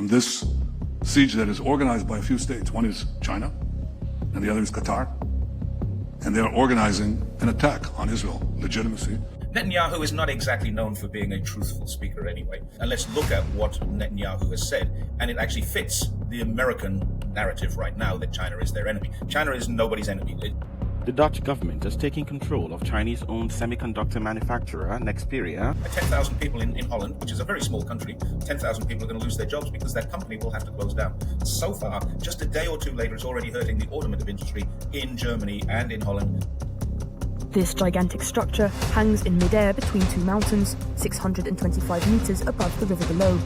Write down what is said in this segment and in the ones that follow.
this siege that is organized by a few states. One is China, and the other is Qatar. And they're organizing an attack on Israel, legitimacy. Netanyahu is not exactly known for being a truthful speaker anyway. And let's look at what Netanyahu has said. And it actually fits the American narrative right now that China is their enemy. China is nobody's enemy. The Dutch government is taking control of Chinese-owned semiconductor manufacturer Nexperia. 10,000 people in Holland, which is a very small country, 10,000 people are going to lose their jobs because that company will have to close down. So far, just a day or two later, it's already hurting the automotive industry in Germany and in Holland. This gigantic structure hangs in midair between two mountains, 625 meters above the river below.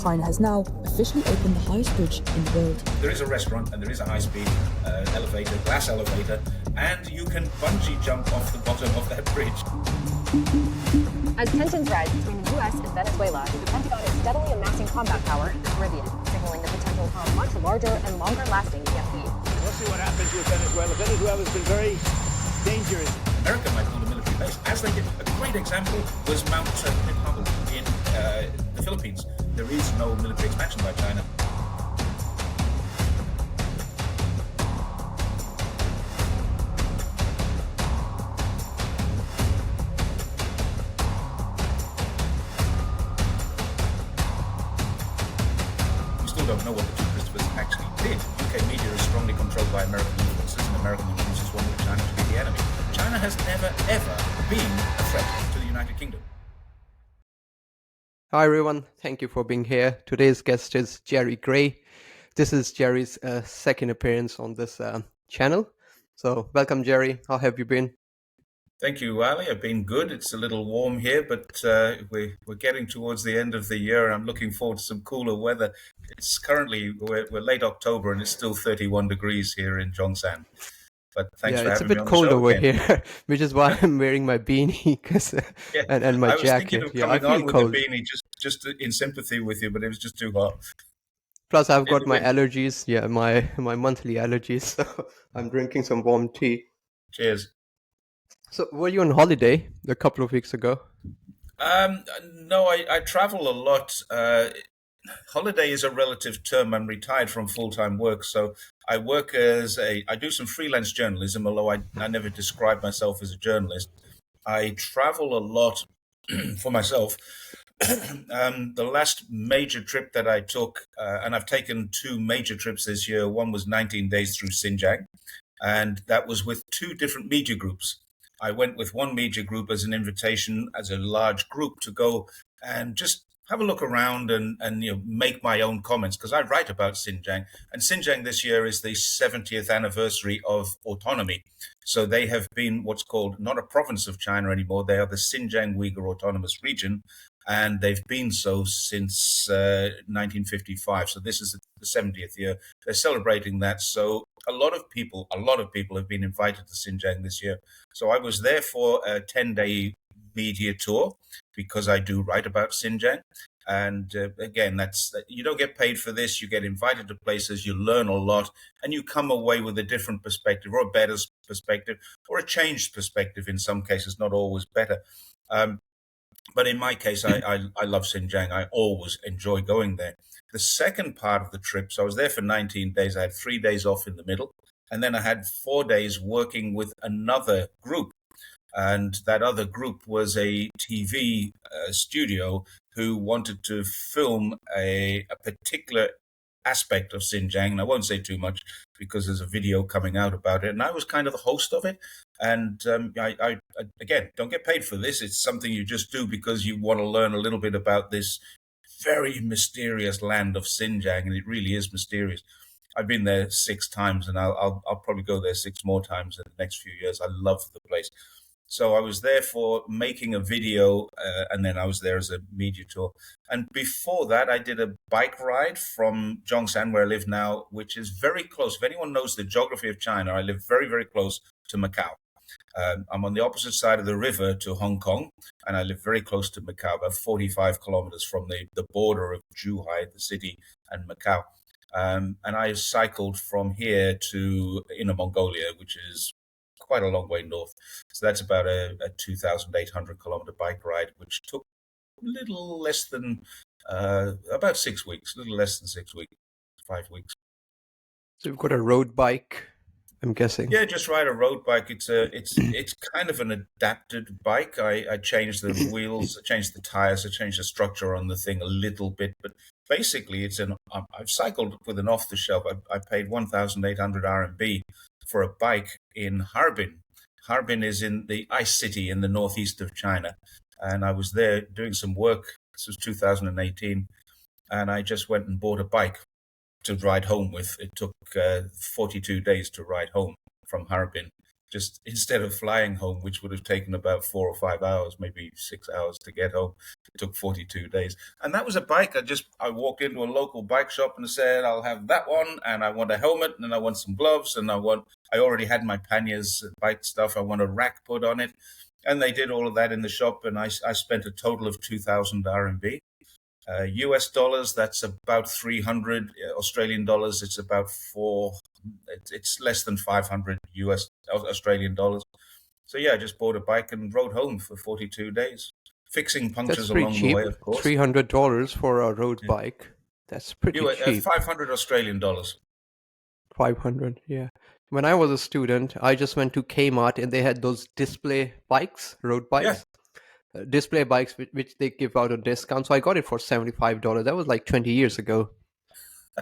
China has now officially opened the highest bridge in the world. There is a restaurant and there is a high-speed elevator, glass elevator, and you can bungee jump off the bottom of that bridge. As tensions rise between the U.S. and Venezuela, the Pentagon is steadily amassing combat power in the Caribbean, signaling the potential for a much larger and longer-lasting EMP. We'll see what happens with Venezuela. Venezuela's been very dangerous. America might build a military base, as they did. A great example was Mount Pinatubo in the Philippines. There is no military expansion by China. We still don't know what the two Christophers actually did. UK media is strongly controlled by American influences, and American influences want China to be the enemy. China has never, ever been a threat to the United Kingdom. Hi everyone, thank you for being here. Today's guest is Jerry Gray. This is Jerry's second appearance on this channel. So welcome Jerry, how have you been? Thank you, Ali. I've been good. It's a little warm here, but we're getting towards the end of the year and I'm looking forward to some cooler weather. It's currently, we're late October and it's still 31 degrees here in Zhongshan. But thanks for having me on the show. Yeah, it's a bit cold over here, which is why I'm wearing my beanie and my jacket. I was thinking of coming I feel on with cold. the beanie just in sympathy with you, but it was just too hot. Plus, I've got my allergies. Yeah, my monthly allergies. So I'm drinking some warm tea. Cheers. So, were you on holiday a couple of weeks ago? No, I travel a lot. Holiday is a relative term. I'm retired from full-time work, so I work I do some freelance journalism, although I never describe myself as a journalist. I travel a lot for myself. The last major trip that I took, and I've taken two major trips this year. One was 19 days through Xinjiang, and that was with two different media groups. I went with one media group as an invitation, as a large group, to go and just have a look around and make my own comments, because I write about Xinjiang. And Xinjiang this year is the 70th anniversary of autonomy. So they have been what's called not a province of China anymore. They are the Xinjiang Uyghur Autonomous Region. And they've been so since 1955. So this is the 70th year. They're celebrating that. So a lot of people have been invited to Xinjiang this year. So I was there for a 10-day media tour because I do write about Xinjiang. And again, you don't get paid for this. You get invited to places, you learn a lot, and you come away with a different perspective or a better perspective or a changed perspective in some cases, not always better. But in my case, I love Xinjiang. I always enjoy going there. The second part of the trip, so I was there for 19 days. I had 3 days off in the middle. And then I had 4 days working with another group. And that other group was a TV studio who wanted to film a particular aspect of Xinjiang. And I won't say too much because there's a video coming out about it. And I was kind of the host of it. And I again, don't get paid for this. It's something you just do because you want to learn a little bit about this very mysterious land of Xinjiang. And it really is mysterious. I've been there 6 times and I'll probably go there 6 more times in the next few years. I love the place. So I was there for making a video, and then I was there as a media tour. And before that, I did a bike ride from Zhongshan, where I live now, which is very close. If anyone knows the geography of China, I live very, very close to Macau. I'm on the opposite side of the river to Hong Kong, and I live very close to Macau, about 45 kilometers from the border of Zhuhai, the city, and Macau. And I cycled from here to Inner Mongolia, which is quite a long way north. So that's about a 2,800 kilometer bike ride, which took a little less than About 6 weeks, a little less than 6 weeks, 5 weeks. So you've got a road bike, I'm guessing. Yeah, just ride a road bike. It's kind of an adapted bike. I changed the wheels, I changed the tires, I changed the structure on the thing a little bit, but basically I've cycled with an off the shelf. I paid 1,800 RMB for a bike in Harbin. Harbin is in the ice city in the northeast of China, and I was there doing some work. This was 2018, and I just went and bought a bike to ride home with. It took 42 days to ride home from Harbin. Just instead of flying home, which would have taken about 4 or 5 hours, maybe 6 hours to get home, it took 42 days. And that was a bike. I walked into a local bike shop and said, I'll have that one, and I want a helmet, and I want some gloves, and I already had my panniers bike stuff. I want a rack put on it. And they did all of that in the shop, and I spent a total of 2,000 RMB. US dollars, that's about 300. Australian dollars, it's about it's less than 500 Australian dollars. So yeah, I just bought a bike and rode home for 42 days, fixing punctures along the way, of course. $300 for a road bike. That's pretty cheap. 500 Australian dollars. 500, yeah. When I was a student, I just went to Kmart and they had those display bikes, road bikes. Yeah. Display bikes which they give out on discount. So I got it for $75. That was like 20 years ago.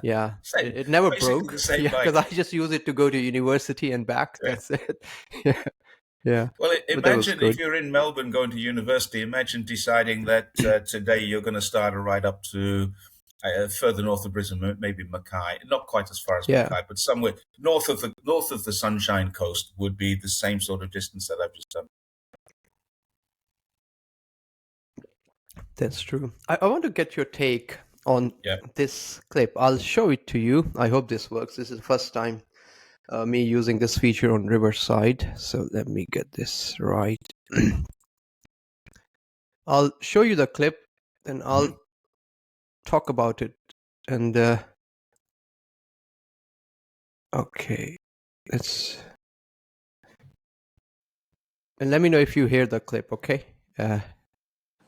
Yeah, it never broke. Yeah, because I just use it to go to university and back. Yeah. That's it. Yeah. Well, imagine if you're in Melbourne going to university. Imagine deciding that today you're going to start a ride up to further north of Brisbane, maybe Mackay. Not quite as far as Mackay, but somewhere north of the Sunshine Coast would be the same sort of distance that I've just done. That's true. I want to get your take on this clip. I'll show it to you. I hope this works. This is the first time me using this feature on Riverside. So let me get this right. I'll show you the clip, and I'll talk about it. And okay, and let me know if you hear the clip. Okay.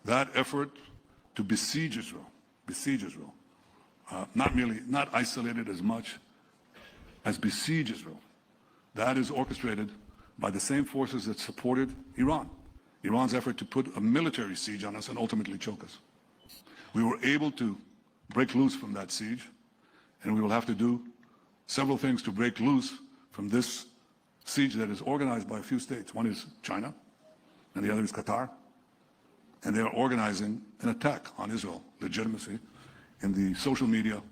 That effort to besiege Israel, not isolated as much as besiege Israel, that is orchestrated by the same forces that supported Iran. Iran's effort to put a military siege on us and ultimately choke us. We were able to break loose from that siege, and we will have to do several things to break loose from this siege that is organized by a few states. One is China, and the other is Qatar. And they are organizing an attack on Israel legitimacy in the social media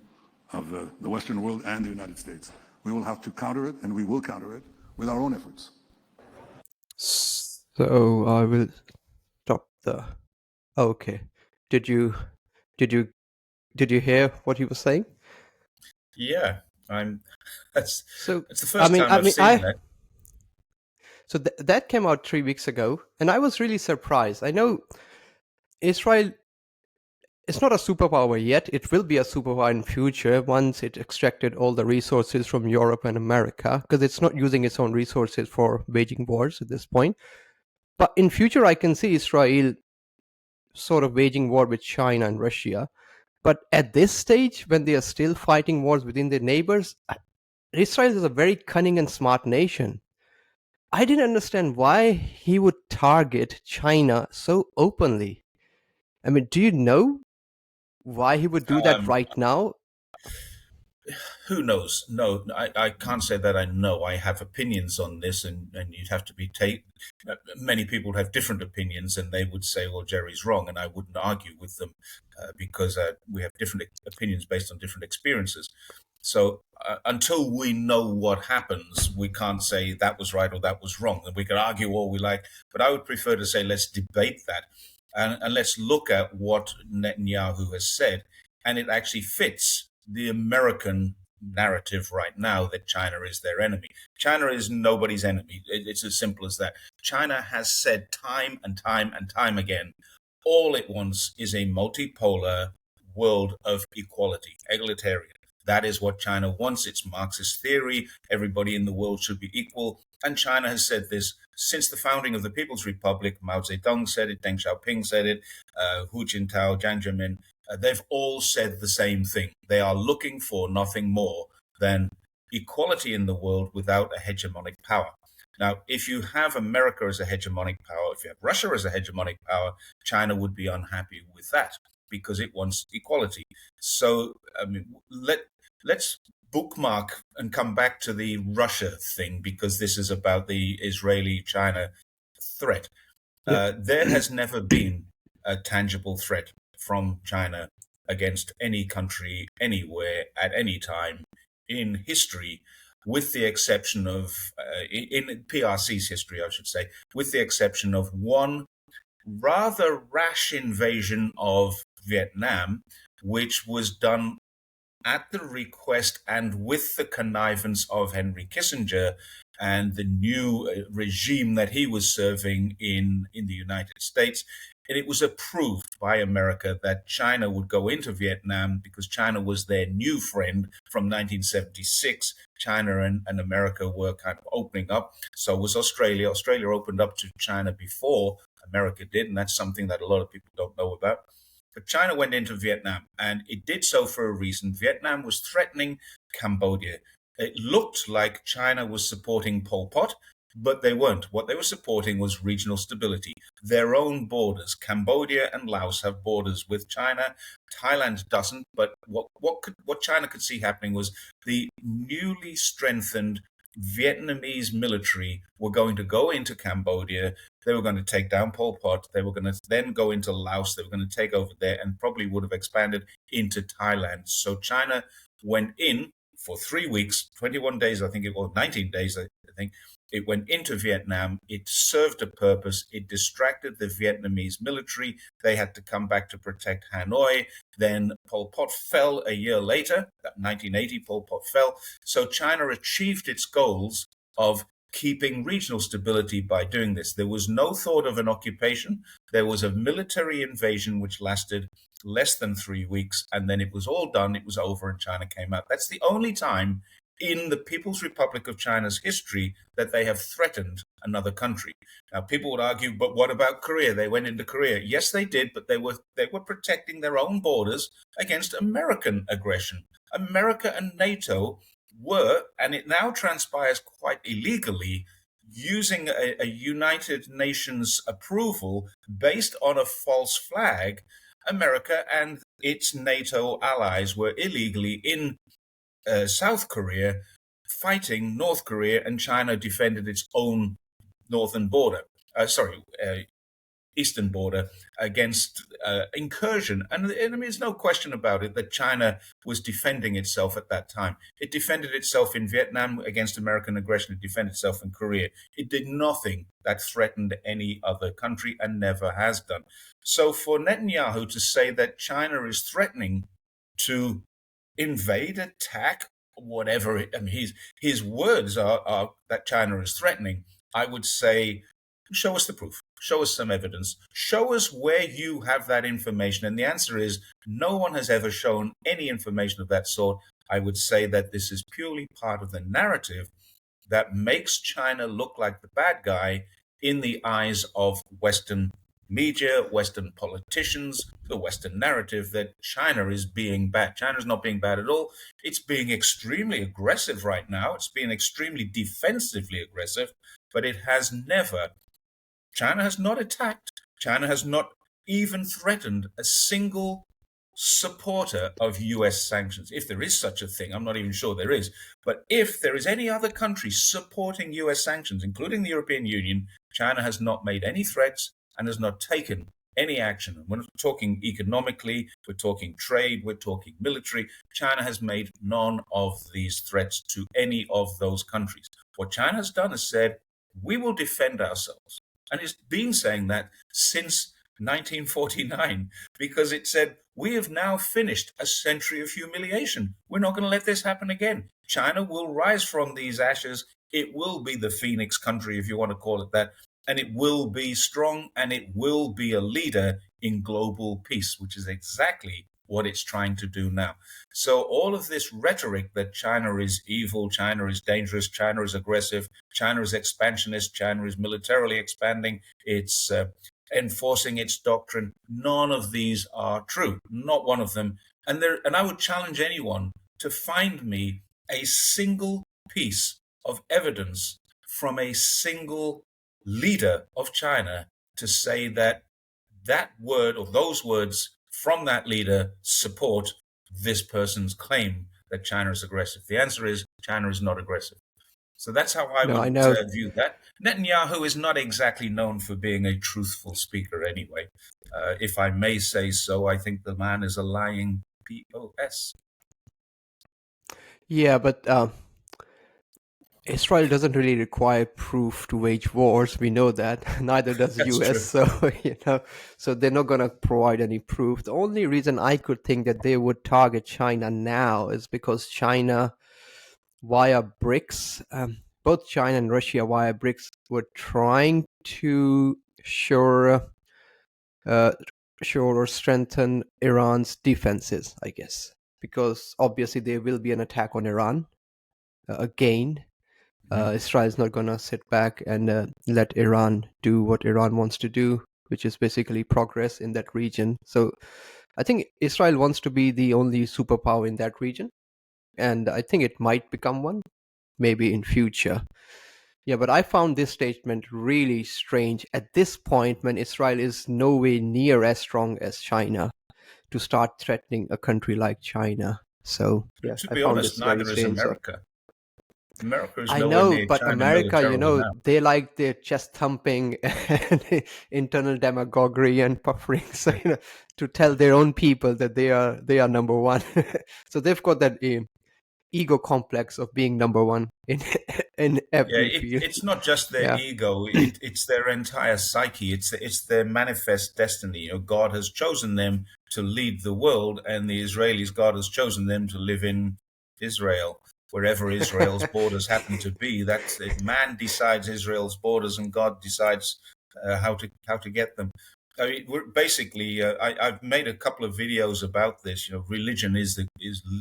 of the Western world and the United States. We will have to counter it, and we will counter it with our own efforts. So I will stop the. Okay, did you hear what he was saying? Yeah, it's the first time I've seen that. So that came out 3 weeks ago, and I was really surprised. I know Israel is not a superpower yet. It will be a superpower in future once it extracted all the resources from Europe and America, because it's not using its own resources for waging wars at this point. But in future, I can see Israel sort of waging war with China and Russia. But at this stage, when they are still fighting wars within their neighbors, Israel is a very cunning and smart nation. I didn't understand why he would target China so openly. I mean, do you know why he would do that right now? Who knows? No, I can't say that I know. I have opinions on this, and you'd have to be many people have different opinions, and they would say, well, Jerry's wrong, and I wouldn't argue with them because we have different opinions based on different experiences. So until we know what happens, we can't say that was right or that was wrong. And we can argue all we like, but I would prefer to say let's debate that. And let's look at what Netanyahu has said. And it actually fits the American narrative right now that China is their enemy. China is nobody's enemy. It's as simple as that. China has said time and time and time again, all it wants is a multipolar world of equality, egalitarian. That is what China wants. It's Marxist theory. Everybody in the world should be equal. And China has said this since the founding of the People's Republic. Mao Zedong said it, Deng Xiaoping said it, Hu Jintao, Jiang Zemin. they've all said the same thing. They are looking for nothing more than equality in the world without a hegemonic power. Now, if you have America as a hegemonic power, if you have Russia as a hegemonic power, China would be unhappy with that because it wants equality. So, I mean, let's bookmark and come back to the Russia thing, because this is about the Israeli-China threat. There has never been a tangible threat from China against any country, anywhere, at any time in history, with the exception of, in PRC's history, I should say, with the exception of one rather rash invasion of Vietnam, which was done at the request and with the connivance of Henry Kissinger and the new regime that he was serving in the United States. And it was approved by America that China would go into Vietnam because China was their new friend from 1976. China and America were kind of opening up. So was Australia. Australia opened up to China before America did, and that's something that a lot of people don't know about. But China went into Vietnam, and it did so for a reason. Vietnam was threatening Cambodia. It looked like China was supporting Pol Pot, but they weren't. What they were supporting was regional stability, their own borders. Cambodia and Laos have borders with China. Thailand doesn't. But what China could see happening was the newly strengthened Vietnamese military were going to go into Cambodia. They were going to take down Pol Pot. They were going to then go into Laos. They were going to take over there and probably would have expanded into Thailand. So China went in for 3 weeks, 21 days, I think it was, 19 days, I think. It went into Vietnam. It served a purpose. It distracted the Vietnamese military. They had to come back to protect Hanoi. Then Pol Pot fell a year later. 1980, Pol Pot fell. So China achieved its goals of keeping regional stability by doing this. There was no thought of an occupation. There was a military invasion which lasted less than 3 weeks, and then it was all done. It was over, and China came out. That's the only time in the People's Republic of China's history that they have threatened another country. Now, people would argue, but what about Korea? They went into Korea. Yes, they did, but they were protecting their own borders against American aggression. America and NATO were, and it now transpires quite illegally, using a United Nations approval based on a false flag. America and its NATO allies were illegally in South Korea fighting North Korea, and China defended its own northern border, eastern border against incursion. And I mean, there's no question about it that China was defending itself at that time. It defended itself in Vietnam against American aggression. It defended itself in Korea. It did nothing that threatened any other country and never has done. So for Netanyahu to say that China is threatening to invade, attack, whatever, his words are that China is threatening, I would say, show us the proof. Show us some evidence. Show us where you have that information. And the answer is no one has ever shown any information of that sort. I would say that this is purely part of the narrative that makes China look like the bad guy in the eyes of Western media, Western politicians, the Western narrative that China is being bad. China's not being bad at all. It's being extremely aggressive right now. It's being extremely defensively aggressive, but it has never. China has not attacked. China has not even threatened a single supporter of US sanctions. If there is such a thing, I'm not even sure there is. But if there is any other country supporting US sanctions, including the European Union, China has not made any threats and has not taken any action. And we're not talking economically, we're talking trade, we're talking military. China has made none of these threats to any of those countries. What China has done is said, we will defend ourselves. And it's been saying that since 1949, because it said, we have now finished a century of humiliation. We're not going to let this happen again. China will rise from these ashes. It will be the Phoenix country, if you want to call it that. And it will be strong, and it will be a leader in global peace, which is exactly what it's trying to do now. So all of this rhetoric that China is evil, China is dangerous, China is aggressive, China is expansionist, China is militarily expanding, it's enforcing its doctrine. None of these are true, not one of them. And I would challenge anyone to find me a single piece of evidence from a single leader of China to say that that word or those words from that leader support this person's claim that China is aggressive. The answer is China is not aggressive. So that's how I would view that. Netanyahu is not exactly known for being a truthful speaker anyway. If I may say so, I think the man is a lying POS. Yeah, but Israel doesn't really require proof to wage wars. We know that. Neither does the US. True. So, so they're not going to provide any proof. The only reason I could think that they would target China now is because China, via BRICS, both China and Russia via BRICS were trying to shore or strengthen Iran's defenses, I guess, because obviously there will be an attack on Iran again. Israel is not going to sit back and let Iran do what Iran wants to do, which is basically progress in that region. So I think Israel wants to be the only superpower in that region. And I think it might become one, maybe in future. Yeah, but I found this statement really strange at this point when Israel is nowhere near as strong as China to start threatening a country like China. So, yeah, to be honest, neither is America. America is nowhere I know, near but China America, now. they like their chest thumping and internal demagoguery and puffering, so to tell their own people that they are number one. So they've got that ego complex of being number one in every field. It's not just their ego; it's their entire psyche. It's their manifest destiny. God has chosen them to lead the world, and the Israelis, God has chosen them to live in Israel. Wherever Israel's borders happen to be, that's it. Man decides Israel's borders, and God decides how to get them. I mean, we're basically, I've made a couple of videos about this. Religion is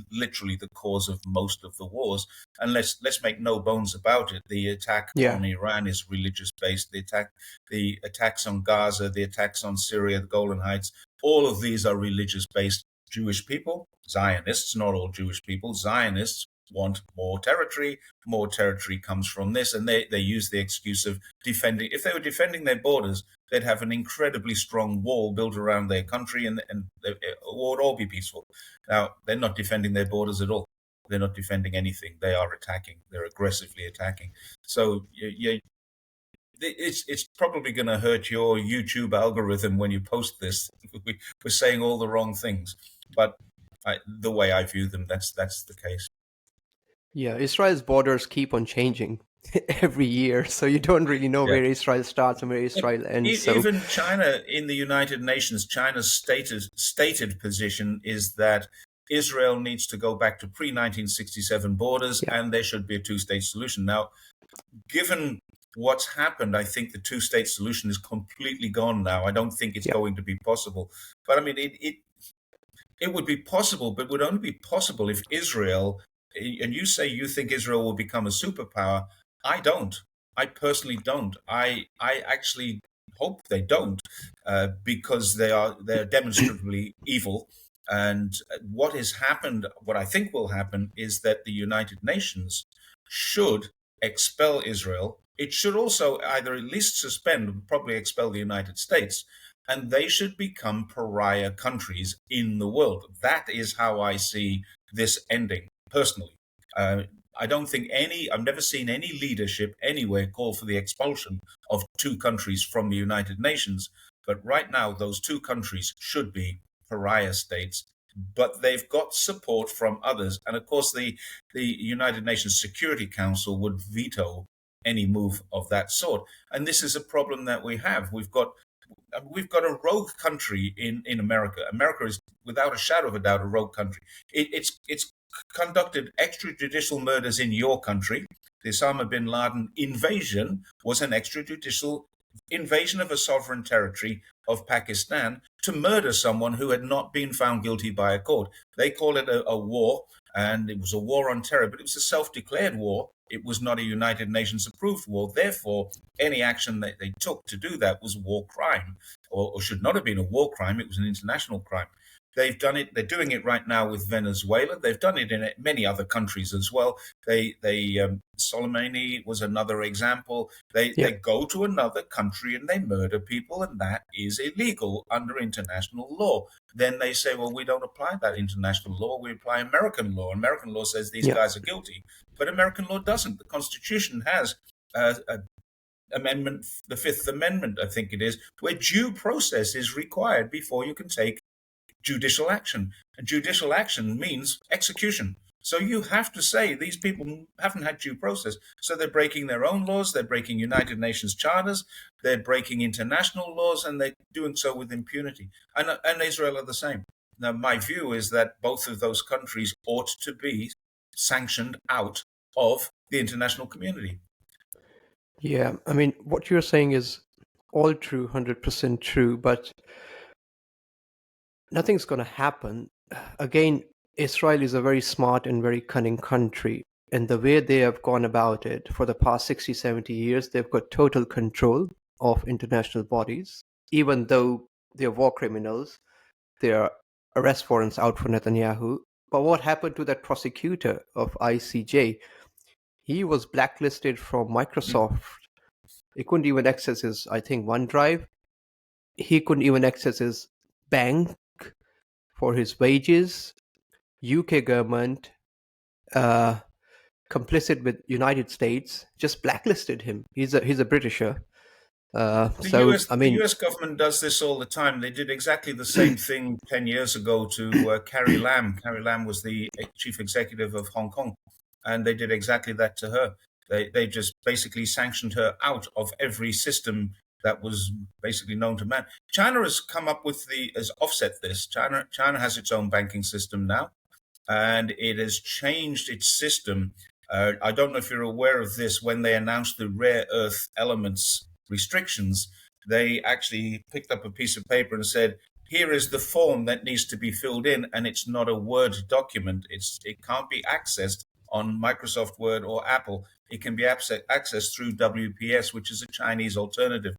literally the cause of most of the wars, and let's make no bones about it. The attack on Iran is religious based. The attacks on Gaza, the attacks on Syria, the Golan Heights, all of these are religious based. Jewish people, Zionists, not all Jewish people, Zionists want more territory. More territory comes from this, and they use the excuse of defending. If they were defending their borders, they'd have an incredibly strong wall built around their country, and it would all be peaceful. Now, they're not defending their borders at all. They're not defending anything. They are attacking. They're aggressively attacking. So it's probably going to hurt your YouTube algorithm when you post this. We're saying all the wrong things, but the way I view them, that's the case. Yeah, Israel's borders keep on changing every year, so you don't really know where Israel starts and where Israel ends. Even China in the United Nations, China's stated position is that Israel needs to go back to pre-1967 borders, and there should be a two-state solution. Now, given what's happened, I think the two-state solution is completely gone now. I don't think it's going to be possible. But I mean, it would be possible, but would only be possible if Israel. And you say you think Israel will become a superpower. I don't. I personally don't. I actually hope they don't, because they're demonstrably evil. And what has happened, what I think will happen, is that the United Nations should expel Israel. It should also either at least suspend, probably expel the United States, and they should become pariah countries in the world. That is how I see this ending. Personally, I don't think I've never seen any leadership anywhere call for the expulsion of two countries from the United Nations. But right now, those two countries should be pariah states, but they've got support from others. And of course, the United Nations Security Council would veto any move of that sort. And this is a problem that we have. We've got a rogue country in America. America is, without a shadow of a doubt, a rogue country. It's conducted extrajudicial murders in your country. The Osama bin Laden invasion was an extrajudicial invasion of a sovereign territory of Pakistan to murder someone who had not been found guilty by a court. They call it a war, and it was a war on terror, but it was a self-declared war. It was not a United Nations approved war. Therefore, any action that they took to do that was war crime. or should not have been a war crime. It was an international crime. They've done it. They're doing it right now with Venezuela. They've done it in many other countries as well. Soleimani was another example. They go to another country and they murder people, and that is illegal under international law. Then they say, well, we don't apply that international law. We apply American law. American law says these guys are guilty, but American law doesn't. The Constitution has amendment, the Fifth Amendment, I think it is, where due process is required before you can take judicial action. And judicial action means execution. So you have to say these people haven't had due process. So they're breaking their own laws, they're breaking United Nations charters, they're breaking international laws, and they're doing so with impunity. And Israel are the same. Now, my view is that both of those countries ought to be sanctioned out of the international community. Yeah, I mean, what you're saying is all true, 100% true, but nothing's going to happen. Again, Israel is a very smart and very cunning country. And the way they have gone about it for the past 60, 70 years, they've got total control of international bodies. Even though they're war criminals, there are arrest warrants out for Netanyahu. But what happened to that prosecutor of ICJ? He was blacklisted from Microsoft. He couldn't even access his, I think, OneDrive. He couldn't even access his bank for his wages. UK government, complicit with United States, just blacklisted him. He's a Britisher. The US government does this all the time. They did exactly the same thing 10 years ago to Carrie Lam. Carrie Lam was the chief executive of Hong Kong, and they did exactly that to her. They just basically sanctioned her out of every system that was basically known to man. China has come up with has offset this. China has its own banking system now, and it has changed its system. I don't know if you're aware of this. When they announced the rare earth elements restrictions, they actually picked up a piece of paper and said, here is the form that needs to be filled in, and it's not a Word document. It can't be accessed on Microsoft Word or Apple. It can be accessed through WPS, which is a Chinese alternative.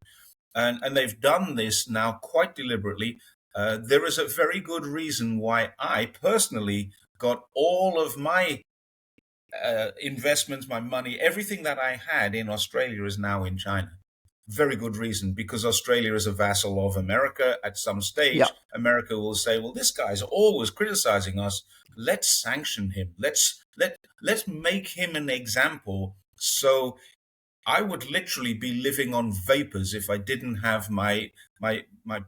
And they've done this now quite deliberately. There is a very good reason why I personally got all of my investments, my money, everything that I had in Australia is now in China. Very good reason, because Australia is a vassal of America. At some stage, America will say, well, this guy's always criticizing us. Let's sanction him. Let's make him an example. So I would literally be living on vapors if I didn't have my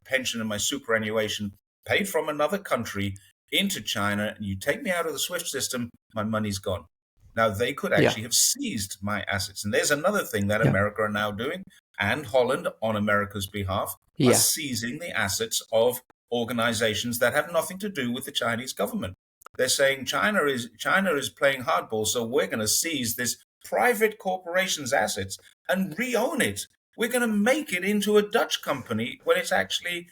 pension and my superannuation paid from another country into China, and you take me out of the SWIFT system, my money's gone. Now, they could actually have seized my assets. And there's another thing that America are now doing, and Holland, on America's behalf, are seizing the assets of organizations that have nothing to do with the Chinese government. They're saying China is playing hardball, so we're going to seize this private corporation's assets and re-own it. We're going to make it into a Dutch company when it's actually,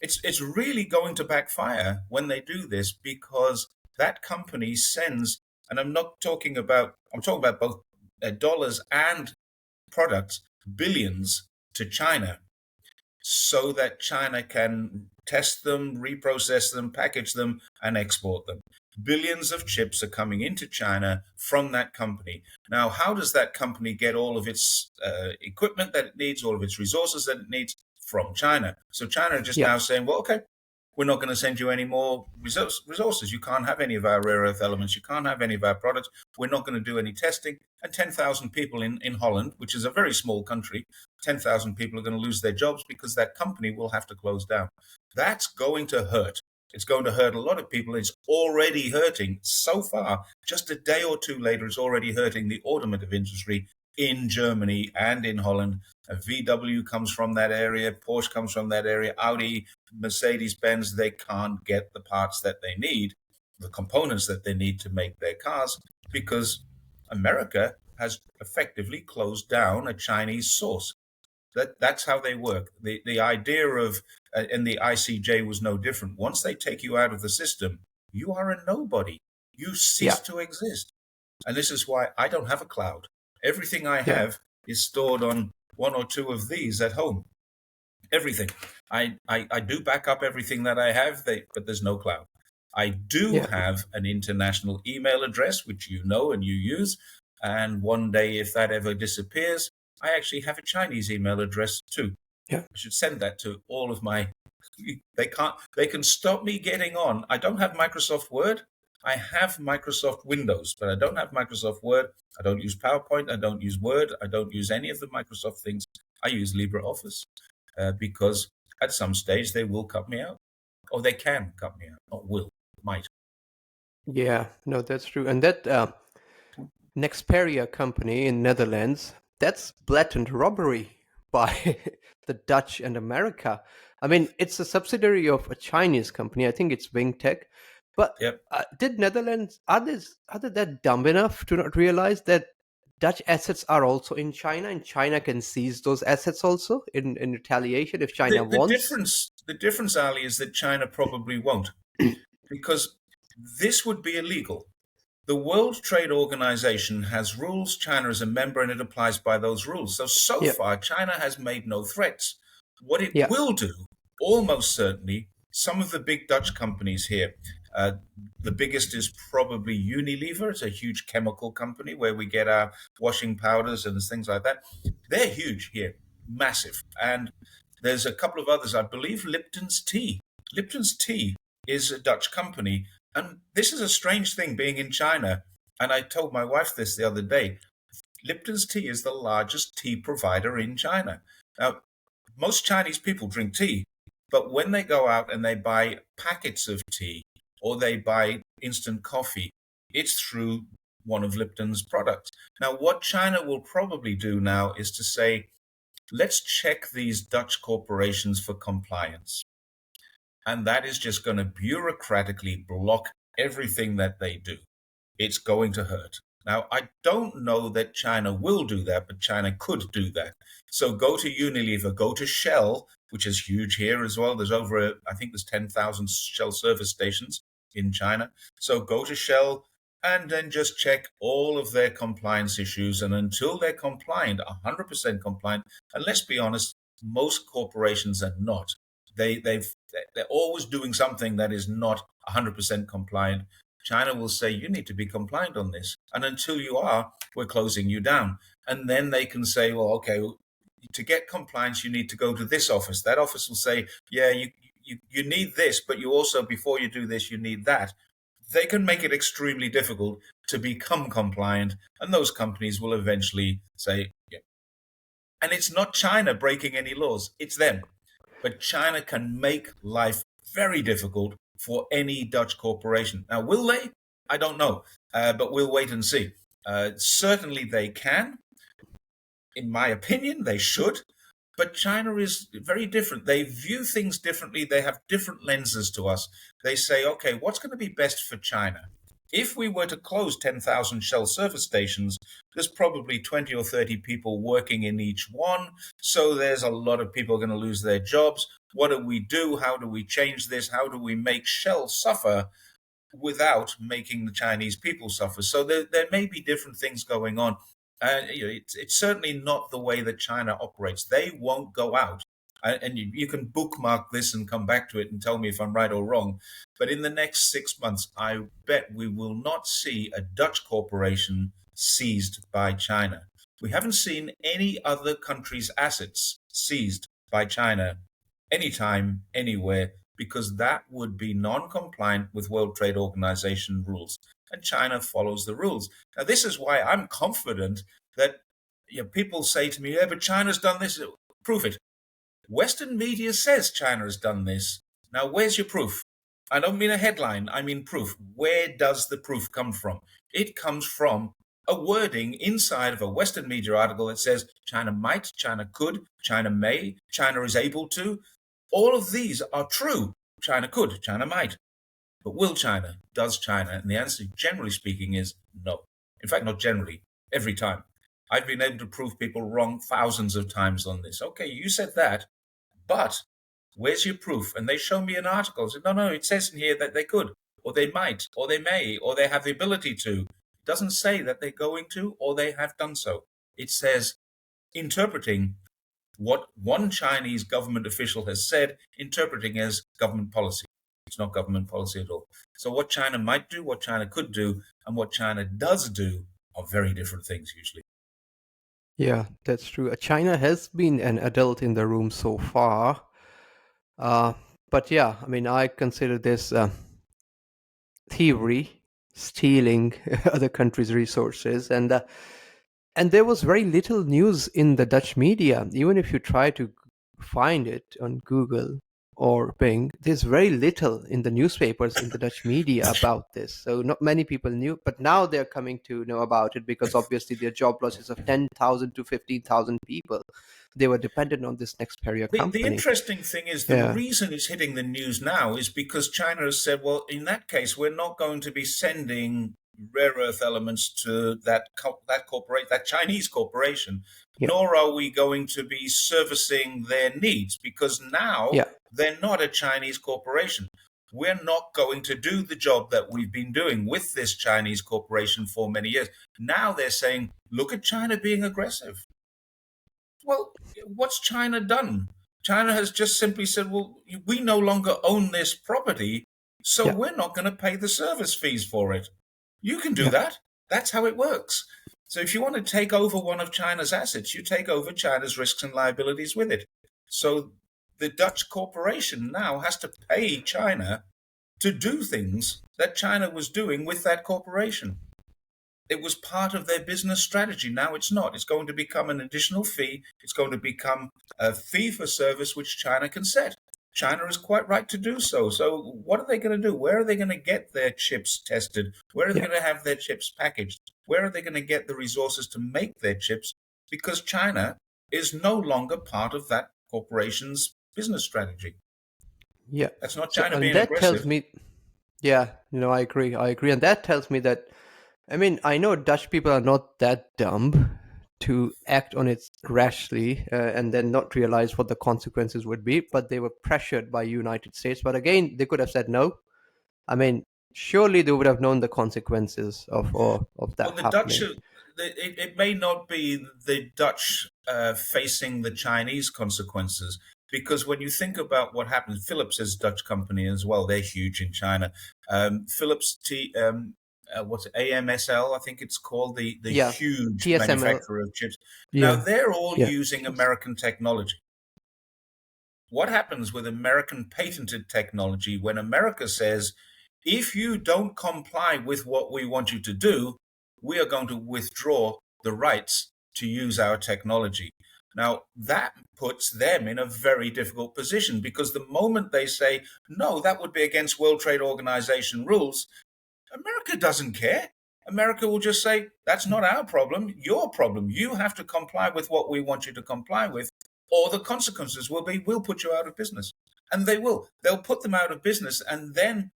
it's really going to backfire when they do this, because that company sends, and I'm talking about both dollars and products, billions to China, so that China can test them, reprocess them, package them, and export them. Billions of chips are coming into China from that company. Now, how does that company get all of its equipment that it needs, all of its resources that it needs? From China. So China just now saying, well, okay, we're not going to send you any more resources. You can't have any of our rare earth elements. You can't have any of our products. We're not going to do any testing. And 10,000 people in Holland, which is a very small country, 10,000 people are going to lose their jobs because that company will have to close down. That's going to hurt. It's going to hurt a lot of people. It's already hurting so far. Just a day or two later, it's already hurting the automotive industry in Germany and in Holland. VW comes from that area. Porsche comes from that area. Audi, Mercedes-Benz, they can't get the parts that they need, the components that they need to make their cars, because America has effectively closed down a Chinese source. That's how they work. The idea of, and the ICJ was no different. Once they take you out of the system, you are a nobody. You cease to exist. And this is why I don't have a cloud. Everything I have is stored on one or two of these at home. Everything. I do back up everything that I have, but there's no cloud. I do have an international email address, which you know and you use. And one day, if that ever disappears, I actually have a Chinese email address too. Yeah. I should send that to all of my. They can stop me getting on. I don't have Microsoft Word. I have Microsoft Windows, but I don't have Microsoft Word. I don't use PowerPoint. I don't use Word. I don't use any of the Microsoft things. I use LibreOffice because at some stage they will cut me out, or they can cut me out. Not will, might. Yeah, no, that's true. And that Nexperia company in Netherlands, that's blatant robbery by the Dutch and America. I mean, it's a subsidiary of a Chinese company. I think it's WingTech. But did Netherlands, are they that dumb enough to not realize that Dutch assets are also in China, and China can seize those assets also in retaliation if China wants? The difference, Ali, is that China probably won't, because this would be illegal. The World Trade Organization has rules. China is a member, and it applies by those rules. So far, China has made no threats. What it will do, almost certainly, some of the big Dutch companies here, the biggest is probably Unilever. It's a huge chemical company where we get our washing powders and things like that. They're huge here, massive. And there's a couple of others. I believe Lipton's Tea. Lipton's Tea is a Dutch company. And this is a strange thing being in China. And I told my wife this the other day. Lipton's Tea is the largest tea provider in China. Now, most Chinese people drink tea, but when they go out and they buy packets of tea or they buy instant coffee, it's through one of Lipton's products. Now, what China will probably do now is to say, let's check these Dutch corporations for compliance. And that is just going to bureaucratically block everything that they do. It's going to hurt. Now, I don't know that China will do that, but China could do that. So go to Unilever, go to Shell, which is huge here as well. There's I think there's 10,000 Shell service stations in China. So go to Shell and then just check all of their compliance issues. And until they're compliant, 100% compliant, and let's be honest, most corporations are not. They're always doing something that is not 100% compliant. China will say, you need to be compliant on this. And until you are, we're closing you down. And then they can say, well, okay, to get compliance, you need to go to this office. That office will say, yeah, you need this, but you also, before you do this, you need that. They can make it extremely difficult to become compliant. And those companies will eventually say, yeah. And it's not China breaking any laws. It's them. But China can make life very difficult for any Dutch corporation. Now, will they? I don't know, but we'll wait and see. Certainly they can. In my opinion, they should. But China is very different. They view things differently. They have different lenses to us. They say, okay, what's going to be best for China? If we were to close 10,000 Shell service stations, there's probably 20 or 30 people working in each one. So there's a lot of people going to lose their jobs. What do we do? How do we change this? How do we make Shell suffer without making the Chinese people suffer? So there may be different things going on. It's certainly not the way that China operates. They won't go out. And you can bookmark this and come back to it and tell me if I'm right or wrong. But in the next 6 months, I bet we will not see a Dutch corporation seized by China. We haven't seen any other country's assets seized by China anytime, anywhere, because that would be non-compliant with World Trade Organization rules. And China follows the rules. Now, this is why I'm confident that people say to me, yeah, but China's done this. Prove it. Western media says China has done this. Now, where's your proof? I don't mean a headline. I mean proof. Where does the proof come from? It comes from a wording inside of a Western media article that says China might, China could, China may, China is able to. All of these are true. China could, China might. But will China? Does China? And the answer, generally speaking, is no. In fact, not generally, every time. I've been able to prove people wrong thousands of times on this. Okay, you said that, but where's your proof? And they show me an article. I said, no, it says in here that they could, or they might, or they may, or they have the ability to. It doesn't say that they're going to, or they have done so. It says, interpreting what one Chinese government official has said, interpreting as government policy. It's not government policy at all. So what China might do, what China could do, and what China does do are very different things usually. Yeah, that's true. China has been an adult in the room so far. But yeah, I mean, I consider this thievery, stealing other countries' resources, and there was very little news in the Dutch media. Even if you try to find it on Google or Bing, there's very little in the newspapers in the Dutch media about this. So not many people knew, but now they're coming to know about it because obviously their job losses of 10,000 to 15,000 people. They were dependent on this Nexperia company. The interesting thing is the reason it's hitting the news now is because China has said, well, in that case, we're not going to be sending rare earth elements to that Chinese corporation, nor are we going to be servicing their needs because now they're not a Chinese corporation. We're not going to do the job that we've been doing with this Chinese corporation for many years. Now they're saying, look at China being aggressive. Well, what's China done? China has just simply said, well, we no longer own this property, so we're not going to pay the service fees for it. You can do that. That's how it works. So if you want to take over one of China's assets, you take over China's risks and liabilities with it. So the Dutch corporation now has to pay China to do things that China was doing with that corporation. It was part of their business strategy. Now it's not. It's going to become an additional fee. It's going to become a fee for service which China can set. China is quite right to do so. So what are they going to do? Where are they going to get their chips tested? Where are they going to have their chips packaged? Where are they going to get the resources to make their chips? Because China is no longer part of that corporation's business strategy. Yeah. That's not China being that aggressive. Tells me, I agree. And that tells me that, I mean, I know Dutch people are not that dumb to act on it rashly and then not realize what the consequences would be, but they were pressured by United States. But again, they could have said no. I mean, surely they would have known the consequences of that happening. Dutch, it may not be the Dutch facing the Chinese consequences, because when you think about what happened, Philips is a Dutch company as well. They're huge in China. Philips what's it, AMSL, I think it's called, the huge TSML. manufacturer of chips. Now, they're all using American technology. What happens with American patented technology when America says, if you don't comply with what we want you to do, we are going to withdraw the rights to use our technology? Now, that puts them in a very difficult position, because the moment they say, no, that would be against World Trade Organization rules, America doesn't care. America will just say, that's not our problem, your problem. You have to comply with what we want you to comply with, or the consequences will be, we'll put you out of business. And they will. They'll put them out of business, and then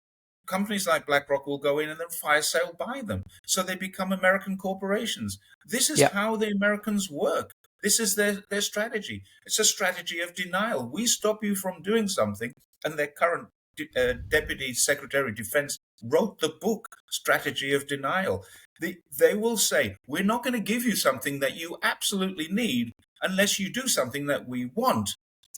companies like BlackRock will go in and then fire sale buy them. So they become American corporations. This is how the Americans work. This is their strategy. It's a strategy of denial. We stop you from doing something, and their current Deputy Secretary of Defense wrote the book, Strategy of Denial. They will say, we're not going to give you something that you absolutely need unless you do something that we want.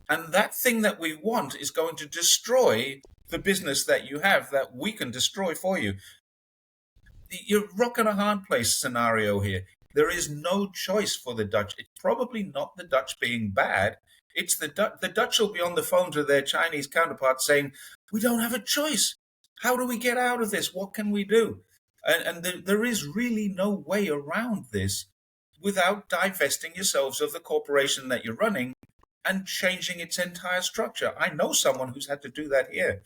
And that thing that we want is going to destroy the business that you have that we can destroy for you. You're rock and a hard place scenario here. There is no choice for the Dutch. It's probably not the Dutch being bad. It's the Dutch will be on the phone to their Chinese counterparts saying, we don't have a choice. How do we get out of this? What can we do? And there is really no way around this without divesting yourselves of the corporation that you're running and changing its entire structure. I know someone who's had to do that here.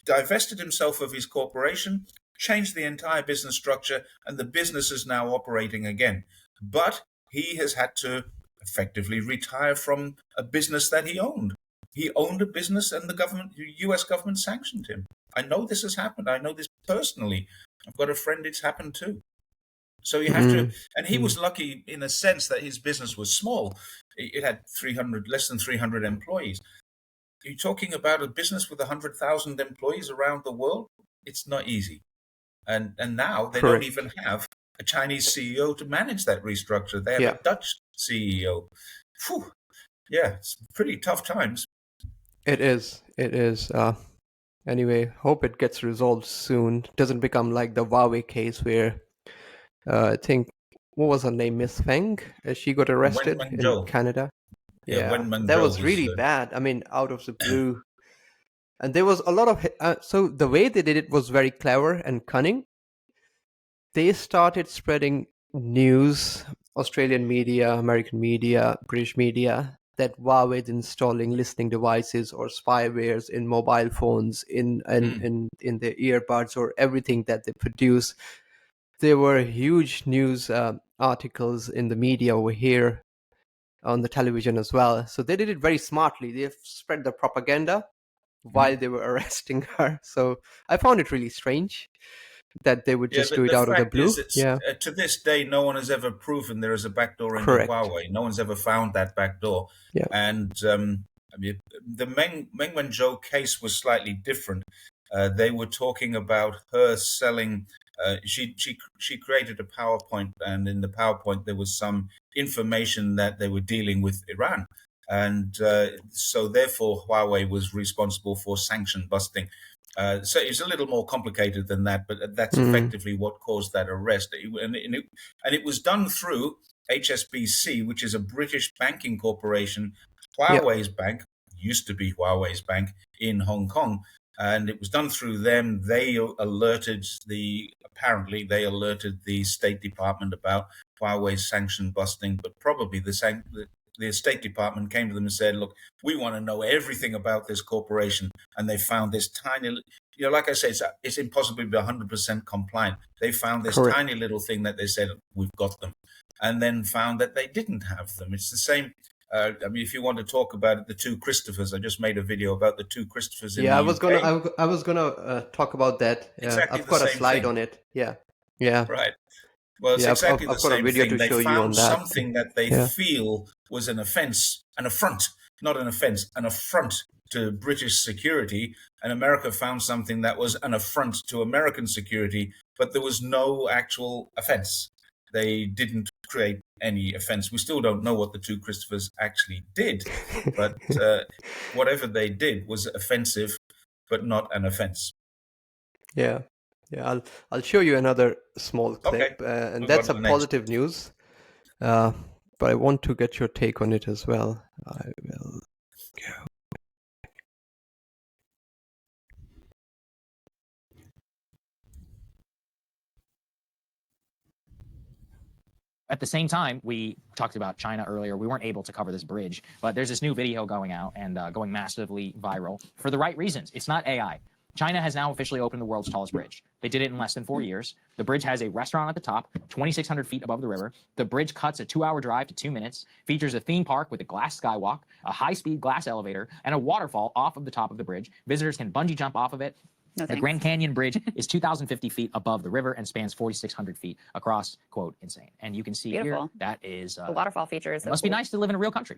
Divested himself of his corporation, changed the entire business structure, and the business is now operating again. But he has had to effectively retire from a business that he owned. He owned a business, and the US government sanctioned him. I know this has happened. I know this personally. I've got a friend it's happened to. So you have to, and he was lucky in a sense that his business was small. It had less than 300 employees. You're talking about a business with 100,000 employees around the world. It's not easy. And now they don't even have a Chinese CEO to manage that restructure. They have a Dutch CEO. Phew. Yeah, it's pretty tough times. It is. It is. Anyway, hope it gets resolved soon. Doesn't become like the Huawei case where I think, what was her name, Miss Feng? She got Wen arrested in Mengzhou. Canada. Yeah, Yeah, Wen that Mengzhou was was. really bad. I mean, out of the blue. And there was a lot of so the way they did it was very clever and cunning. They started spreading news, Australian media, American media, British media, that Huawei is installing listening devices or spywares in mobile phones, in the earbuds or everything that they produce. There were huge news articles in the media over here, on the television as well. So they did it very smartly. They spread the propaganda while they were arresting her. So I found it really strange that they would Yeah, just do it the out of the fact blue. is, it's, Yeah, to this day, no one has ever proven there is a backdoor into correct. Huawei. No one's ever found that backdoor. Yeah. And I mean, the Meng Wanzhou case was slightly different. They were talking about her selling. She created a PowerPoint, and in the PowerPoint there was some information that they were dealing with Iran, and so therefore Huawei was responsible for sanction busting. So it's a little more complicated than that, but that's effectively what caused that arrest. And it was done through HSBC, which is a British banking corporation. Huawei's bank used to be Huawei's bank in Hong Kong, and it was done through them. Apparently they alerted the State Department about Huawei's sanction busting, but probably the State Department came to them and said, look, we want to know everything about this corporation. And they found this tiny, like I say, it's impossible to be 100% compliant. They found this Correct. tiny little thing that they said, we've got them, and then found that they didn't have them. It's the same. I mean, if you want to talk about it, the two Christophers, I just made a video about the two Christophers in the I UK. was gonna talk about that. Exactly I've the got a same slide thing. on it. Yeah. Right. Well, it's exactly I've the got a same video thing. to They show you on found that. something that they feel was an offense, an affront, not an offense, an affront to British security. And America found something that was an affront to American security, but there was no actual offense. They didn't create any offense. We still don't know what the two Christophers actually did, but whatever they did was offensive, but not an offense. Yeah. I'll show you another small clip, and Move that's on a to the next. positive news. But I want to get your take on it as well. I will go. At the same time, we talked about China earlier. We weren't able to cover this bridge, but there's this new video going out and going massively viral for the right reasons. It's not AI. China has now officially opened the world's tallest bridge. They did it in less than 4 years. The bridge has a restaurant at the top, 2,600 feet above the river. The bridge cuts a 2-hour drive to 2 minutes, features a theme park with a glass skywalk, a high-speed glass elevator, and a waterfall off of the top of the bridge. Visitors can bungee jump off of it. No, the Grand Canyon Bridge is 2,050 feet above the river and spans 4,600 feet across. Quote, insane. And you can see Beautiful. here, that is... the waterfall features. It must be nice to live in a real country.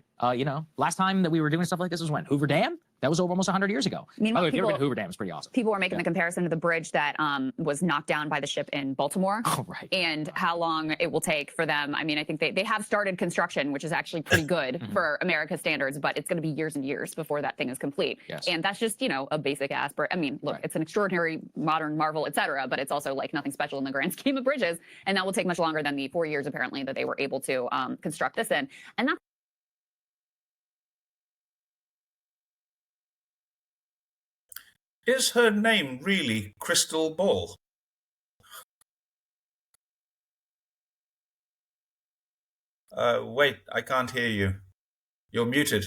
Last time that we were doing stuff like this was when? Hoover Dam? That was over almost 100 years ago. Meanwhile, By the way, if you've ever been to Hoover Dam, it's pretty awesome. People were making the comparison to the bridge that was knocked down by the ship in Baltimore. Oh, right. And how long it will take for them. I mean, I think they have started construction, which is actually pretty good for America's standards, but it's going to be years and years before that thing is complete. Yes. And that's just, a basic aspect. I mean, look, it's an extraordinary modern marvel, et cetera, but it's also like nothing special in the grand scheme of bridges. And that will take much longer than the 4 years, apparently, that they were able to construct this in. And that's Is her name really Crystal Ball? Wait, I can't hear you. You're muted.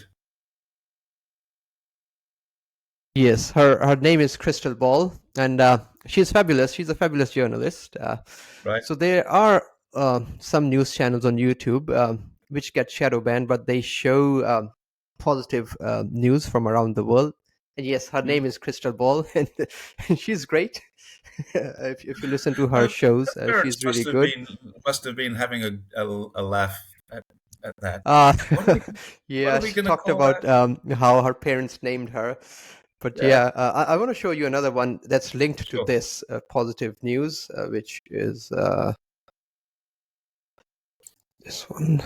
Yes, her name is Crystal Ball, and she's fabulous. She's a fabulous journalist. Right. So there are some news channels on YouTube which get shadow banned, but they show positive news from around the world. And yes, her name is Crystal Ball, and she's great. if you listen to her shows, she's really good. Must have been having a laugh at that. Yeah, she talked about how her parents named her. But I want to show you another one that's linked to this positive news, which is this one.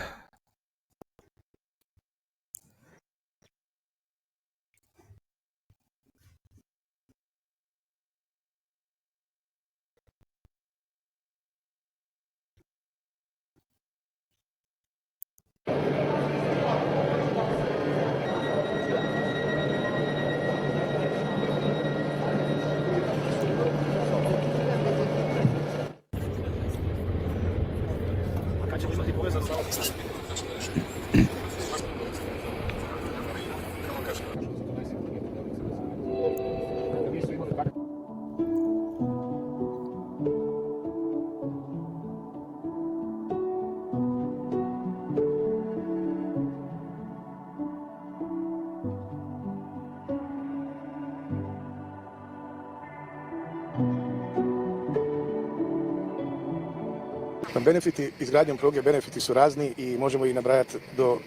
Benefiti izgradnjom pruge, benefiti su razni i možemo ih nabrajati do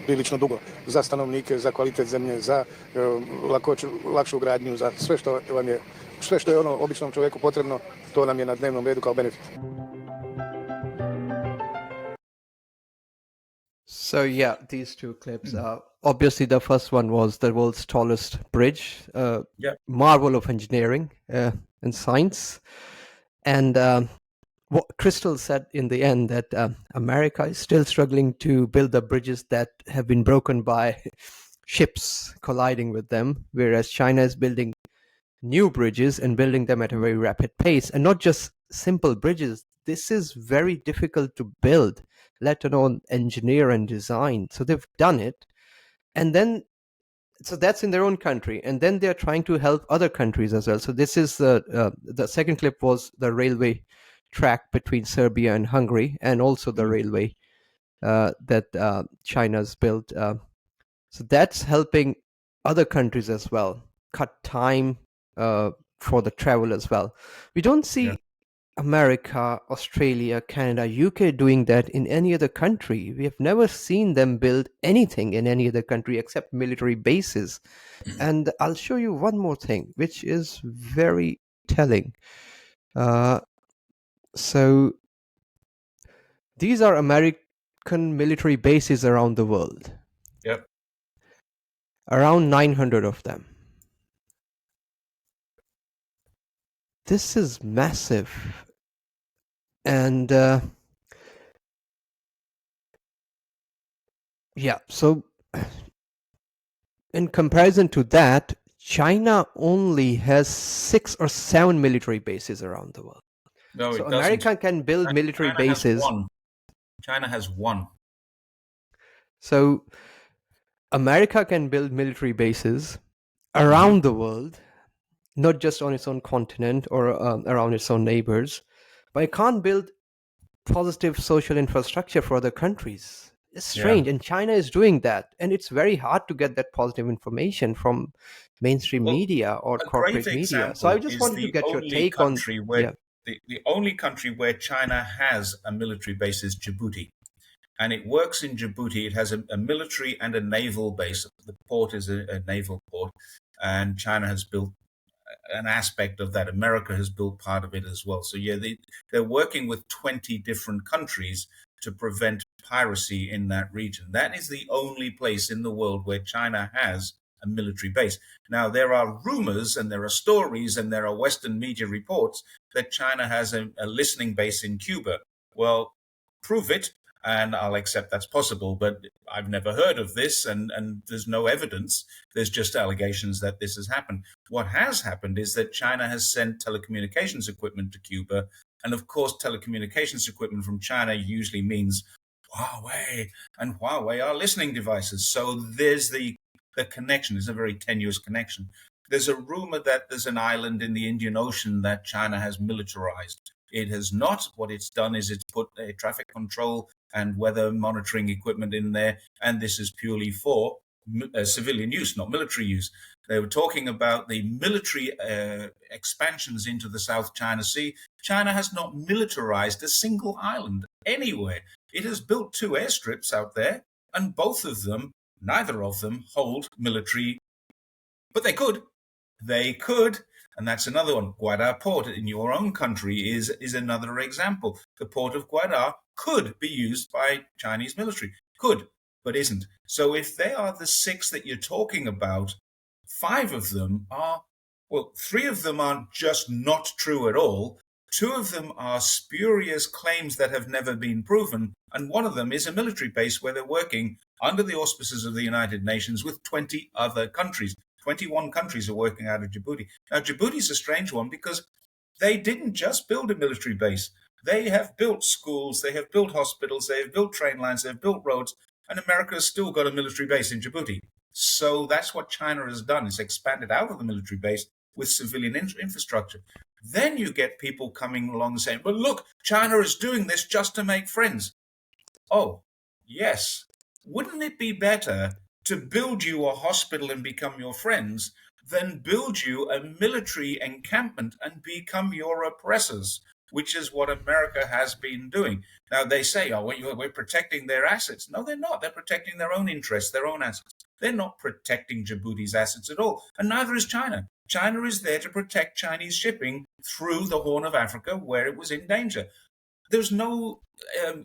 prilično dugo. Za stanovnike, za kvalitet zemlje, za lakšu gradnju, za sve što je ono običnom čovjeku potrebno, to nam je na dnevnom redu kao benefit. So yeah, these two clips are obviously the first one was the world's tallest bridge, marvel of engineering and science, and what Crystal said in the end that America is still struggling to build the bridges that have been broken by ships colliding with them, whereas China is building new bridges and building them at a very rapid pace, and not just simple bridges. This is very difficult to build, let alone engineer and design. So they've done it, and then so that's in their own country, and then they're trying to help other countries as well. So this is the second clip was the railway track between Serbia and Hungary, and also the railway that China's built. So that's helping other countries as well, cut time for the travel as well. We don't see America, Australia, Canada, UK doing that in any other country. We have never seen them build anything in any other country except military bases. And I'll show you one more thing, which is very telling. So these are American military bases around the world. Yep. Around 900 of them. This is massive. And yeah, so in comparison to that, China only has 6 or 7 military bases around the world. No, so it America doesn't. can build military China has bases. one. China has one. So America can build military bases around the world, not just on its own continent or around its own neighbors, but it can't build positive social infrastructure for other countries. It's strange, and China is doing that, and it's very hard to get that positive information from mainstream media or corporate media. So I just wanted to get your take on the only country where China has a military base is Djibouti. And it works in Djibouti. It has a military and a naval base. The port is a naval port. And China has built an aspect of that. America has built part of it as well. So yeah, they're working with 20 different countries to prevent piracy in that region. That is the only place in the world where China has a military base. Now, there are rumors and there are stories and there are Western media reports that China has a listening base in Cuba. Well, prove it, and I'll accept that's possible, but I've never heard of this, and there's no evidence. There's just allegations that this has happened. What has happened is that China has sent telecommunications equipment to Cuba, and of course, telecommunications equipment from China usually means Huawei, and Huawei are listening devices. So there's the connection is a very tenuous connection. There's a rumor that there's an island in the Indian Ocean that China has militarized. It has not. What it's done is it's put a traffic control and weather monitoring equipment in there, and this is purely for civilian use, not military use. They were talking about the military expansions into the South China Sea. China has not militarized a single island anywhere. It has built 2 airstrips out there, and both of them, neither of them, hold military. But they could. They could. And that's another one. Gwadar Port in your own country is another example. The port of Gwadar could be used by Chinese military. Could, but isn't. So if they are the 6 that you're talking about, 5 of them are, well, 3 of them are just not true at all. 2 of them are spurious claims that have never been proven. And one of them is a military base where they're working under the auspices of the United Nations with 20 other countries. 21 countries are working out of Djibouti. Now, Djibouti is a strange one because they didn't just build a military base. They have built schools, they have built hospitals, they have built train lines, they've built roads, and America has still got a military base in Djibouti. So that's what China has done, is expanded out of the military base with civilian infrastructure. Then you get people coming along and saying, well, look, China is doing this just to make friends. Oh, yes. Wouldn't it be better to build you a hospital and become your friends than build you a military encampment and become your oppressors, which is what America has been doing? Now, they say, oh, we're protecting their assets. No, they're not. They're protecting their own interests, their own assets. They're not protecting Djibouti's assets at all. And neither is China. China is there to protect Chinese shipping through the Horn of Africa where it was in danger. There's no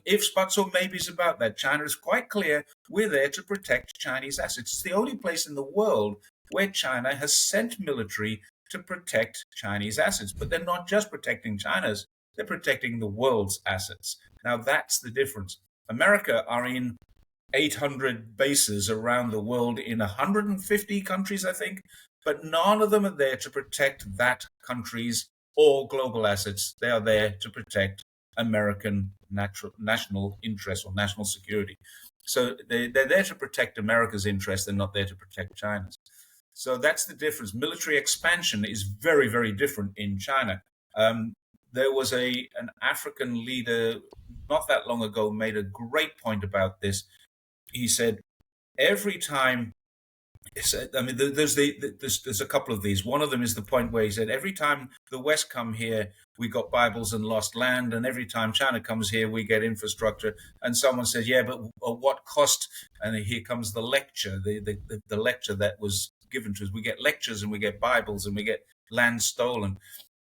ifs, buts, or maybes about that. China is quite clear. We're there to protect Chinese assets. It's the only place in the world where China has sent military to protect Chinese assets. But they're not just protecting China's, they're protecting the world's assets. Now, that's the difference. America are in 800 bases around the world in 150 countries, I think, but none of them are there to protect that country's or global assets. They are there to protect American national interests or national security. So they're there to protect America's interests. They're not there to protect China's. So that's the difference. Military expansion is very, very different in China. There was an African leader not that long ago made a great point about this. He said, every time, I mean, there's a couple of these. One of them is the point where he said, every time the West come here, we got Bibles and lost land. And every time China comes here, we get infrastructure. And someone says, yeah, but at what cost? And here comes the lecture, the lecture that was given to us. We get lectures and we get Bibles and we get land stolen.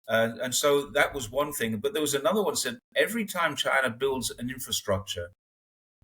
And so that was one thing. But there was another one that said, every time China builds an infrastructure,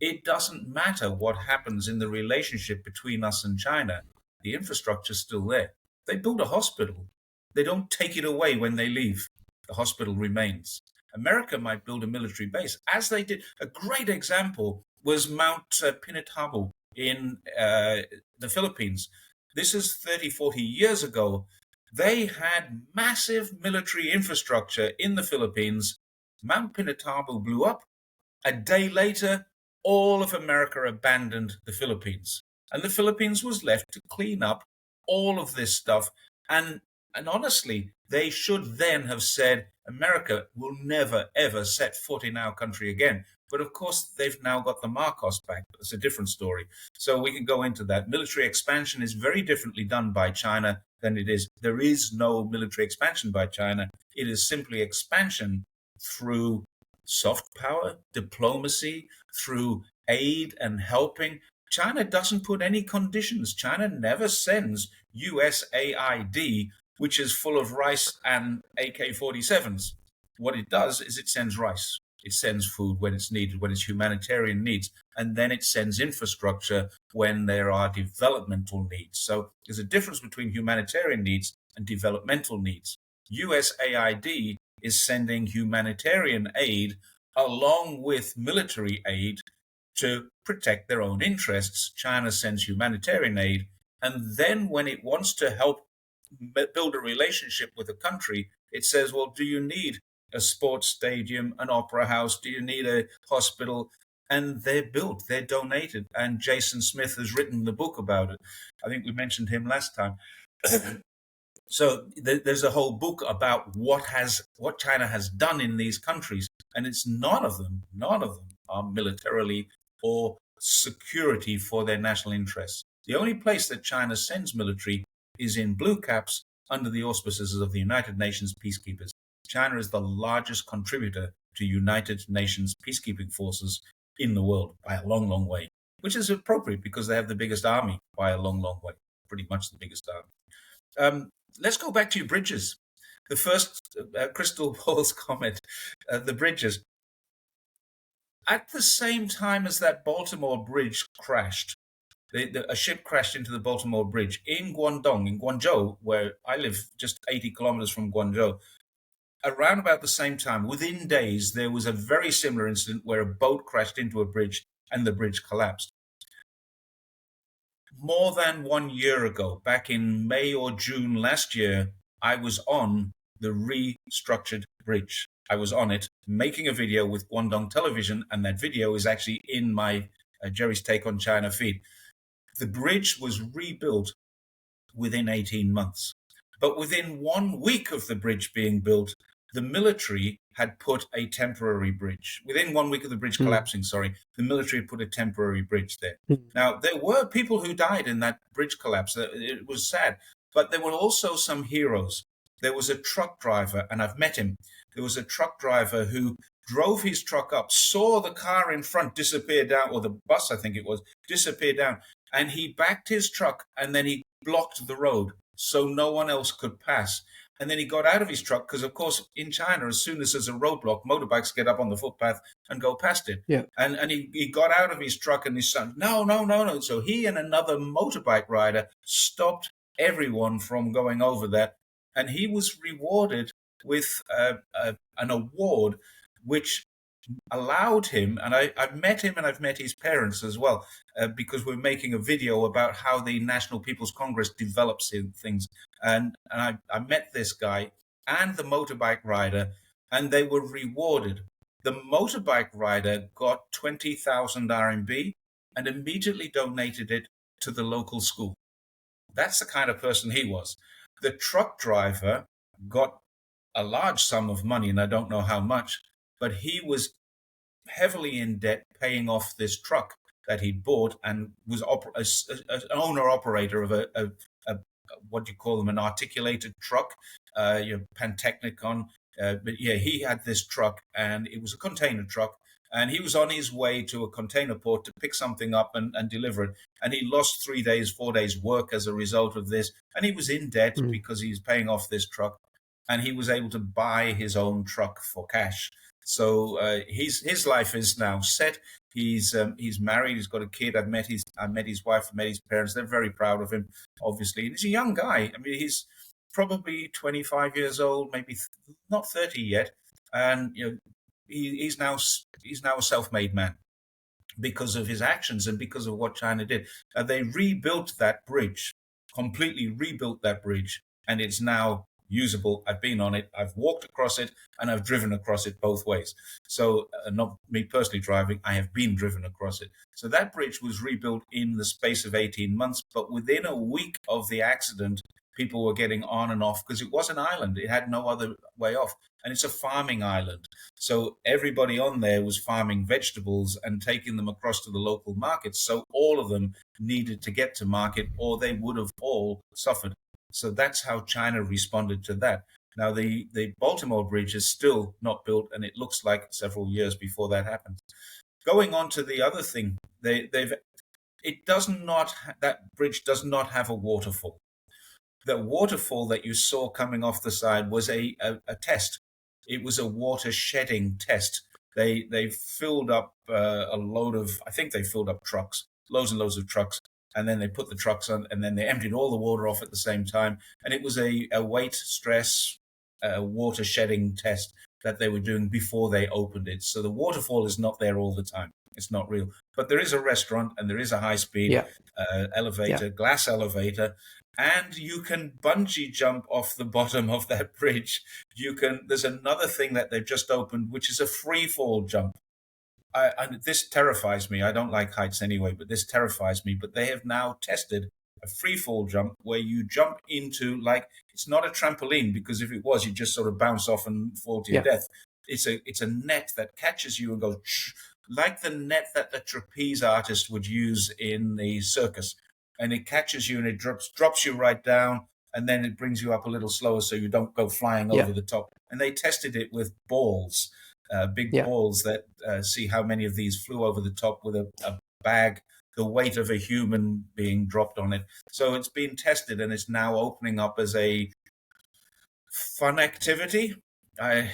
it doesn't matter what happens in the relationship between us and China. The infrastructure's still there. They build a hospital. They don't take it away when they leave. The hospital remains. America might build a military base, as they did. A great example was Mount Pinatubo in the Philippines. This is 30, 40 years ago. They had massive military infrastructure in the Philippines. Mount Pinatubo blew up. A day later, all of America abandoned the Philippines. And the Philippines was left to clean up all of this stuff. And honestly, they should then have said, America will never, ever set foot in our country again. But of course, they've now got the Marcos back. It's a different story. So we can go into that. Military expansion is very differently done by China than it is. There is no military expansion by China. It is simply expansion through soft power, diplomacy, through aid and helping. China doesn't put any conditions. China never sends USAID, which is full of rice and AK-47s. What it does is it sends rice. It sends food when it's needed, when it's humanitarian needs, and then it sends infrastructure when there are developmental needs. So there's a difference between humanitarian needs and developmental needs. USAID is sending humanitarian aid along with military aid to protect their own interests. China sends humanitarian aid, and then when it wants to help build a relationship with a country, it says, well, do you need a sports stadium, an opera house? Do you need a hospital? And they're built, they're donated. And Jason Smith has written the book about it. I think we mentioned him last time. So there's a whole book about what China has done in these countries. And it's none of them are militarily or security for their national interests. The only place that China sends military is in blue caps under the auspices of the United Nations peacekeepers. China is the largest contributor to United Nations peacekeeping forces in the world by a long, long way, which is appropriate because they have the biggest army by a long, long way, pretty much the biggest army. Let's go back to your bridges. The first, Crystal Ball's comment, the bridges. At the same time as that Baltimore bridge crashed, a ship crashed into the Baltimore bridge in Guangzhou, where I live just 80 kilometers from Guanzhou. Around about the same time, within days, there was a very similar incident where a boat crashed into a bridge and the bridge collapsed. More than 1 year ago, back in May or June last year, I was on the restructured bridge. I was on it making a video with Guangdong Television, and that video is actually in my Jerry's Take on China feed. The bridge was rebuilt within 18 months. But within 1 week of the bridge being built, the military had put a temporary bridge. Within 1 week of the bridge collapsing, the military had put a temporary bridge there. Now, there were people who died in that bridge collapse. It was sad. But there were also some heroes. There was a truck driver, and I've met him. There was a truck driver who drove his truck up, saw the car in front disappear down, or the bus, I think it was, disappear down, and he backed his truck, and then he blocked the road so no one else could pass. And then he got out of his truck because, of course, in China, as soon as there's a roadblock, motorbikes get up on the footpath and go past it. Yeah. And he got out of his truck, and his son, no. So he and another motorbike rider stopped everyone from going over there. And he was rewarded with an award which allowed him, and I've met him and I've met his parents as well, because we're making a video about how the National People's Congress develops things. And I met this guy and the motorbike rider, and they were rewarded. The motorbike rider got 20,000 RMB and immediately donated it to the local school. That's the kind of person he was. The truck driver got a large sum of money, and I don't know how much, but he was heavily in debt paying off this truck that he bought, and was an owner-operator of a what do you call them, an articulated truck, Pantechnicon. But yeah, he had this truck, and it was a container truck, and he was on his way to a container port to pick something up and deliver it. And he lost 3 days, 4 days work as a result of this. And he was in debt because he's paying off this truck. And he was able to buy his own truck for cash. So his life is now set. He's married. He's got a kid. I met his wife. I met his parents. They're very proud of him, obviously. And he's a young guy. I mean, he's probably 25 years old, maybe not 30 yet. And he's now a self-made man because of his actions and because of what China did. They rebuilt that bridge, completely rebuilt that bridge, and it's now usable. I've been on it, I've walked across it, and I've driven across it both ways. So not me personally driving, I have been driven across it. So that bridge was rebuilt in the space of 18 months, but within a week of the accident, people were getting on and off because it was an island. It had no other way off. And it's a farming island. So everybody on there was farming vegetables and taking them across to the local markets. So all of them needed to get to market, or they would have all suffered. So that's how China responded to that. Now, the Baltimore Bridge is still not built, and it looks like several years before that happens. Going on to the other thing, that bridge does not have a waterfall. The waterfall that you saw coming off the side was a test. It was a water shedding test. They filled up I think they filled up trucks, loads and loads of trucks, and then they put the trucks on, and then they emptied all the water off at the same time. And it was a weight stress water shedding test that they were doing before they opened it. So the waterfall is not there all the time. It's not real. But there is a restaurant, and there is a high-speed elevator, glass elevator, and you can bungee jump off the bottom of that bridge. There's another thing that they've just opened, which is a free fall jump. And this terrifies me. I don't like heights anyway, but this terrifies me. But they have now tested a free fall jump where you jump into, it's not a trampoline, because if it was, you'd just sort of bounce off and fall to your death. It's a net that catches you and goes, like the net that the trapeze artist would use in the circus. And it catches you and it drops you right down, and then it brings you up a little slower so you don't go flying over the top. And they tested it with balls, big balls that see how many of these flew over the top with a bag, the weight of a human being dropped on it. So it's been tested, and it's now opening up as a fun activity. I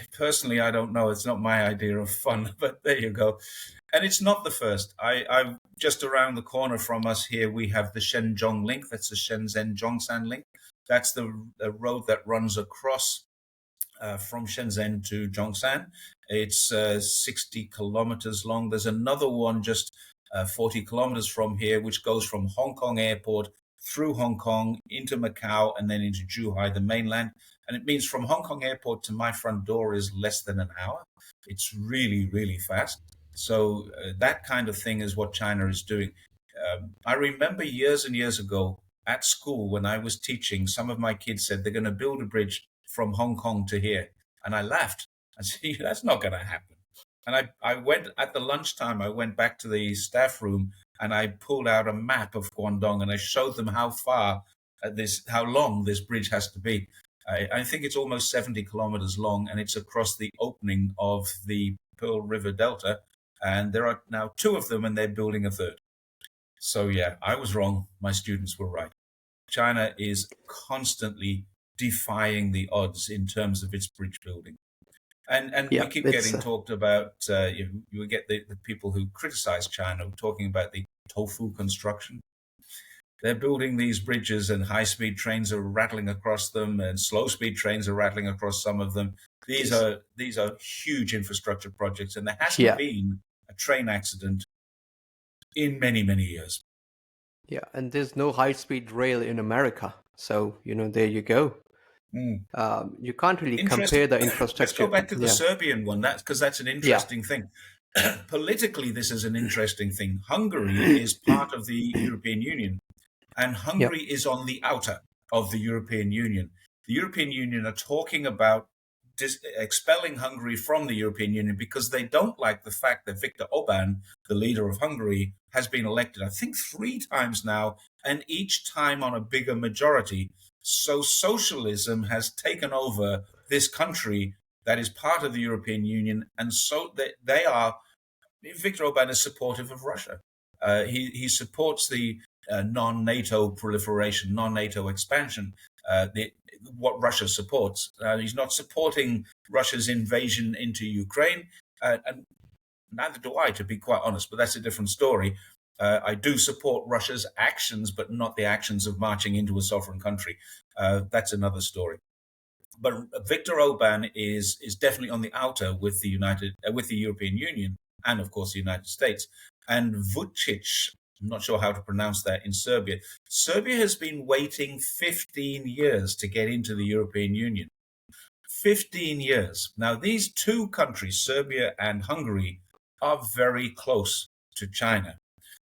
don't know. It's not my idea of fun, but there you go. And it's not the first. I just around the corner from us here, we have the Shenzhong link. That's the Shenzhen-Zhongshan link. That's the road that runs across from Shenzhen to Zhongshan. It's 60 kilometers long. There's another one just 40 kilometers from here, which goes from Hong Kong Airport through Hong Kong into Macau and then into Zhuhai, the mainland. And it means from Hong Kong airport to my front door is less than an hour. It's really, really fast. So that kind of thing is what China is doing. I remember years and years ago at school when I was teaching, some of my kids said they're going to build a bridge from Hong Kong to here. And I laughed. I said, that's not going to happen. And I went at the lunchtime, I went back to the staff room and I pulled out a map of Guangdong and I showed them how long this bridge has to be. I think it's almost 70 kilometers long and it's across the opening of the Pearl River Delta. And there are now 2 of them and they're building a 3rd. So yeah, I was wrong. My students were right. China is constantly defying the odds in terms of its bridge building. And we keep getting talked about, you get the people who criticize China talking about the tofu construction. They're building these bridges and high-speed trains are rattling across them and slow-speed trains are rattling across some of them. These are huge infrastructure projects and there hasn't been a train accident in many, many years. Yeah, and there's no high-speed rail in America. So, there you go. You can't really compare the infrastructure. Let's go back to the Serbian one, because that's an interesting thing. Politically, this is an interesting thing. Hungary is part of the European Union, and Hungary is on the outer of the European Union. The European Union are talking about expelling Hungary from the European Union because they don't like the fact that Viktor Orbán, the leader of Hungary, has been elected, I think 3 times now, and each time on a bigger majority. So socialism has taken over this country that is part of the European Union, and so Viktor Orbán is supportive of Russia. He supports the non-NATO proliferation, non-NATO expansion, what Russia supports. He's not supporting Russia's invasion into Ukraine, and neither do I, to be quite honest, but that's a different story. I do support Russia's actions, but not the actions of marching into a sovereign country. That's another story. But Viktor Orbán is definitely on the outer with the European Union and, of course, the United States. And Vučić, I'm not sure how to pronounce that in Serbia. Serbia has been waiting 15 years to get into the European Union. 15 years. Now, these 2 countries, Serbia and Hungary, are very close to China.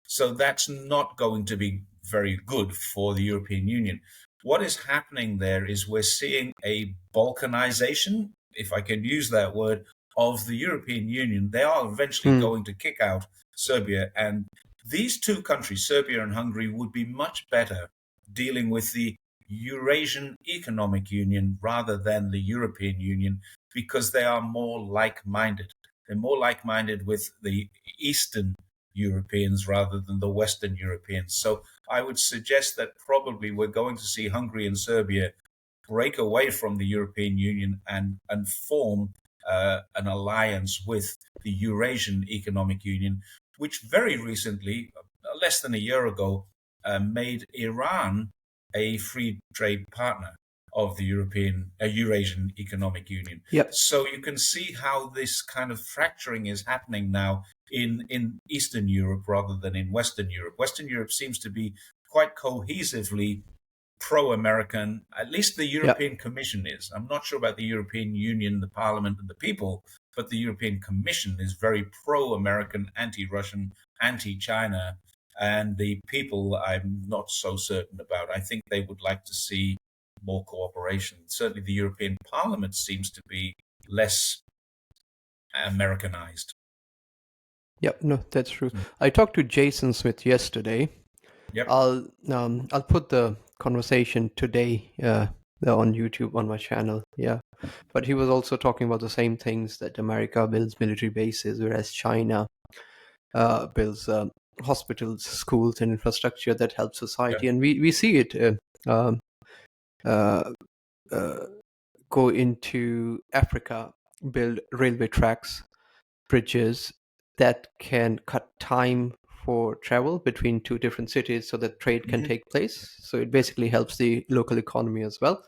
So that's not going to be very good for the European Union. What is happening there is we're seeing a balkanization, if I can use that word, of the European Union. They are eventually going to kick out Serbia. And these 2 countries, Serbia and Hungary, would be much better dealing with the Eurasian Economic Union rather than the European Union because they are more like-minded. They're more like-minded with the Eastern Europeans rather than the Western Europeans. So I would suggest that probably we're going to see Hungary and Serbia break away from the European Union and form an alliance with the Eurasian Economic Union, which very recently, less than a year ago, made Iran a free trade partner of the Eurasian Economic Union. So you can see how this kind of fracturing is happening now in Eastern Europe rather than in Western Europe. Western Europe seems to be quite cohesively pro-American, at least the European Commission is. I'm not sure about the European Union, the Parliament and the people, but the European Commission is very pro-American, anti-Russian, anti-China, and the people I'm not so certain about. I think they would like to see more cooperation. Certainly the European Parliament seems to be less Americanized. No, that's true. I talked to Jason Smith yesterday. I'll put the conversation today on YouTube on my channel. But he was also talking about the same things, that America builds military bases, whereas China builds hospitals, schools, and infrastructure that help society. And we see it go into Africa, build railway tracks, bridges that can cut time for travel between 2 different cities so that trade can take place. So it basically helps the local economy as well.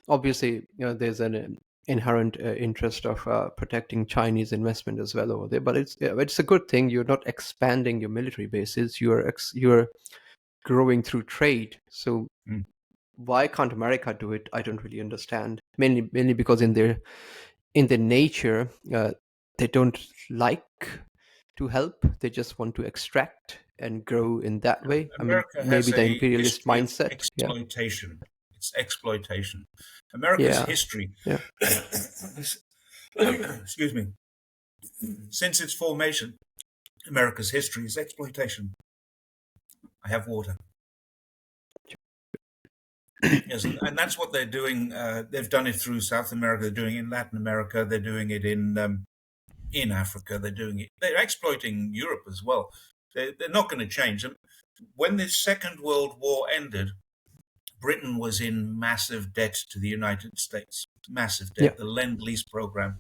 Obviously, there's an inherent interest of protecting Chinese investment as well over there. But it's a good thing. You're not expanding your military bases. You're growing through trade. So Mm. why can't America do it? I don't really understand. Mainly because in their nature, they don't like to help. They just want to extract and grow in that way. I mean, America has maybe the a imperialist history of mindset. Yeah. exploitation. It's exploitation. America's Yeah. history, Yeah. excuse me, since its formation, America's history is exploitation. I have water. Yes, and that's what they're doing. They've done it through South America. They're doing it in Latin America. They're doing it in Africa. They're doing it. They're exploiting Europe as well. They're not going to change them. When the Second World War ended, Britain was in massive debt to the United States. Massive debt. Yeah. The Lend-Lease program.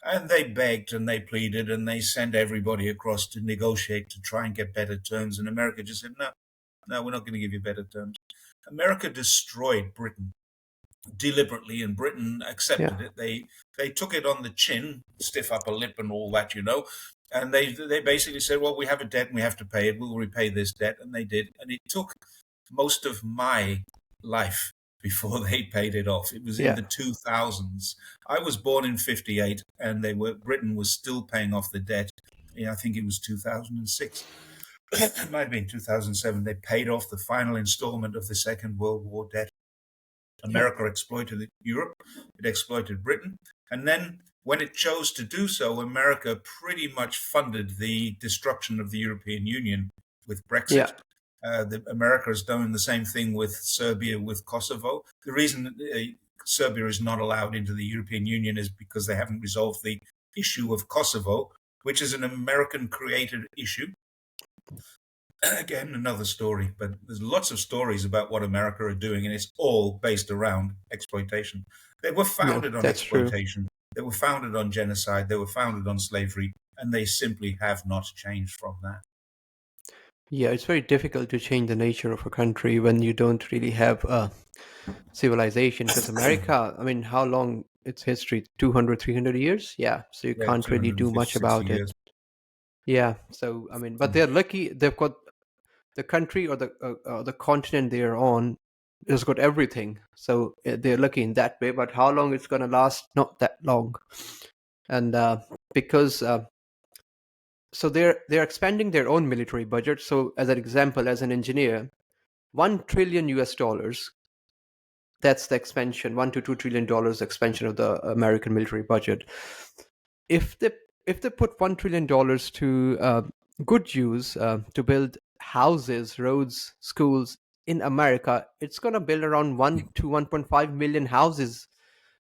And they begged and they pleaded and they sent everybody across to negotiate to try and get better terms. And America just said, no, we're not going to give you better terms. America destroyed Britain deliberately, and Britain accepted it. They took it on the chin, stiff upper lip and all that, and they basically said, well, we have a debt and we have to pay it. We'll repay this debt. And they did. And it took most of my life before they paid it off. It was in the 2000s. I was born in 58 and Britain was still paying off the debt. I think it was 2006. It might have been 2007. They paid off the final installment of the Second World War debt. America exploited Europe. It exploited Britain. And then when it chose to do so, America pretty much funded the destruction of the European Union with Brexit. America is doing the same thing with Serbia, with Kosovo. The reason Serbia is not allowed into the European Union is because they haven't resolved the issue of Kosovo, which is an American-created issue. Again, another story, but there's lots of stories about what America are doing, and it's all based around exploitation. They were founded on exploitation. True. They were founded on genocide. They were founded on slavery, and they simply have not changed from that. Yeah, it's very difficult to change the nature of a country when you don't really have a civilization. Because America, I mean, how long its history? 200, 300 years? Yeah, so you can't really do much about it. Yeah, so, I mean, but they're lucky. They've got the country or the continent they're on has got everything. So they're lucky in that way. But how long it's going to last? Not that long. And because... So they're expanding their own military budget. So as an example, as an engineer, $1 trillion US, that's the expansion, $1 to $2 trillion expansion of the American military budget. If they put $1 trillion to good use to build houses, roads, schools in America, it's going to build around 1 to 1.5 million houses,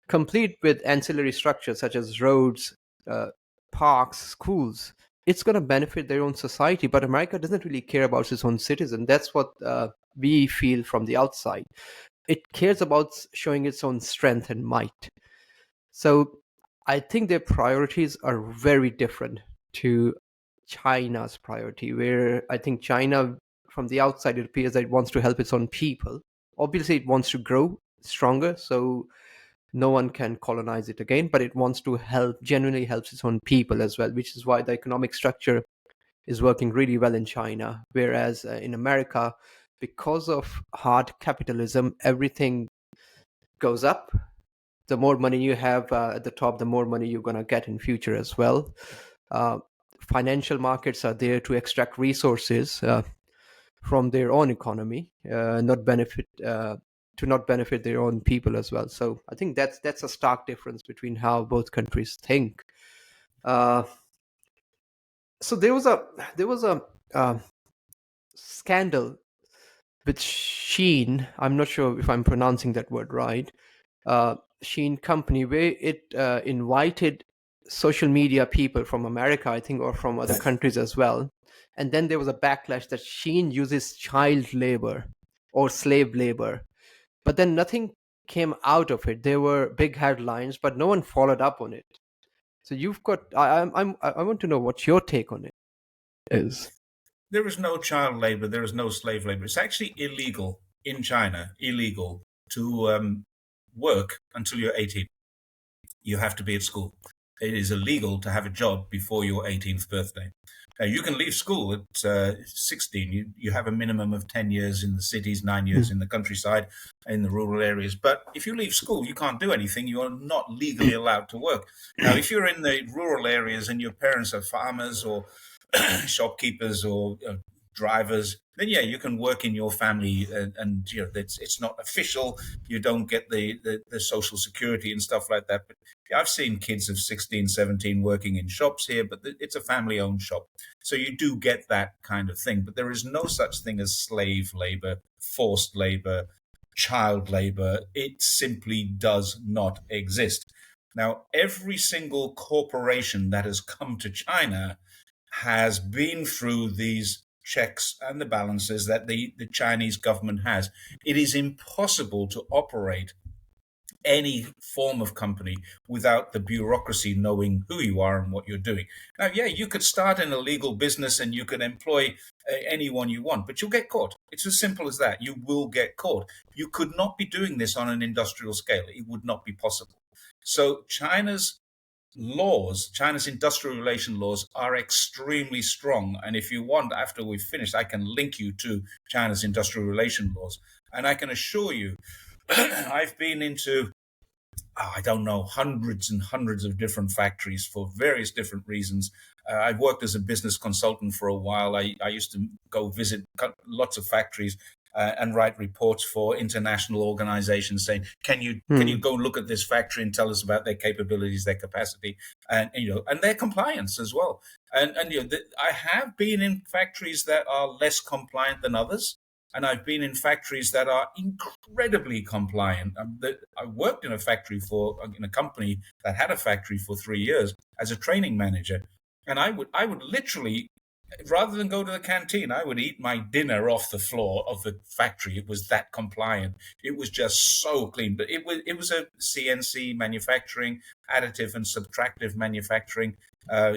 complete with ancillary structures such as roads, parks, schools. It's going to benefit their own society, but America doesn't really care about its own citizen. That's what we feel from the outside. It cares about showing its own strength and might. So I think their priorities are very different to China's priority, where I think China, from the outside, it appears that it wants to help its own people. Obviously, it wants to grow stronger, so no one can colonize it again, but it wants to genuinely helps its own people as well, which is why the economic structure is working really well in China. Whereas in America, because of hard capitalism, everything goes up. The more money you have at the top, the more money you're going to get in future as well. Financial markets are there to extract resources from their own economy, to not benefit their own people as well. So I think that's a stark difference between how both countries think. So there was a scandal with Shein. I'm not sure if I'm pronouncing that word right. Shein company, where it invited social media people from America, I think, or from other countries as well. And then there was a backlash that Shein uses child labor or slave labor. But then nothing came out of it. There were big headlines, but no one followed up on it. So you've got. I want to know what your take on it is. There is no child labor. There is no slave labor. It's actually illegal in China. Illegal to work until you're 18. You have to be at school. It is illegal to have a job before your 18th birthday. Now, you can leave school at 16. You have a minimum of 10 years in the cities, 9 years in the countryside, in the rural areas. But if you leave school, you can't do anything. You are not legally allowed to work. Now, if you're in the rural areas and your parents are farmers or shopkeepers or drivers, then yeah, you can work in your family, and it's not official. You don't get the social security and stuff like that. But I've seen kids of 16, 17 working in shops here, but it's a family-owned shop. So you do get that kind of thing. But there is no such thing as slave labor, forced labor, child labor. It simply does not exist. Now, every single corporation that has come to China has been through these checks and the balances that the Chinese government has. It is impossible to operate any form of company without the bureaucracy knowing who you are and what you're doing. Now, yeah, you could start an illegal business and you could employ anyone you want, but you'll get caught. It's as simple as that. You will get caught. You could not be doing this on an industrial scale. It would not be possible. So China's laws, China's industrial relation laws, are extremely strong. And if you want, after we've finished, I can link you to China's industrial relation laws. And I can assure you, I've been into, I don't know, hundreds and hundreds of different factories for various different reasons. I've worked as a business consultant for a while. I used to go visit lots of factories and write reports for international organizations saying, can you go look at this factory and tell us about their capabilities, their capacity, and their compliance as well. And I have been in factories that are less compliant than others. And I've been in factories that are incredibly compliant. I worked in a company that had a factory for 3 years as a training manager. And I would literally, rather than go to the canteen, I would eat my dinner off the floor of the factory. It was that compliant. It was just so clean. But it was a CNC manufacturing, additive and subtractive manufacturing.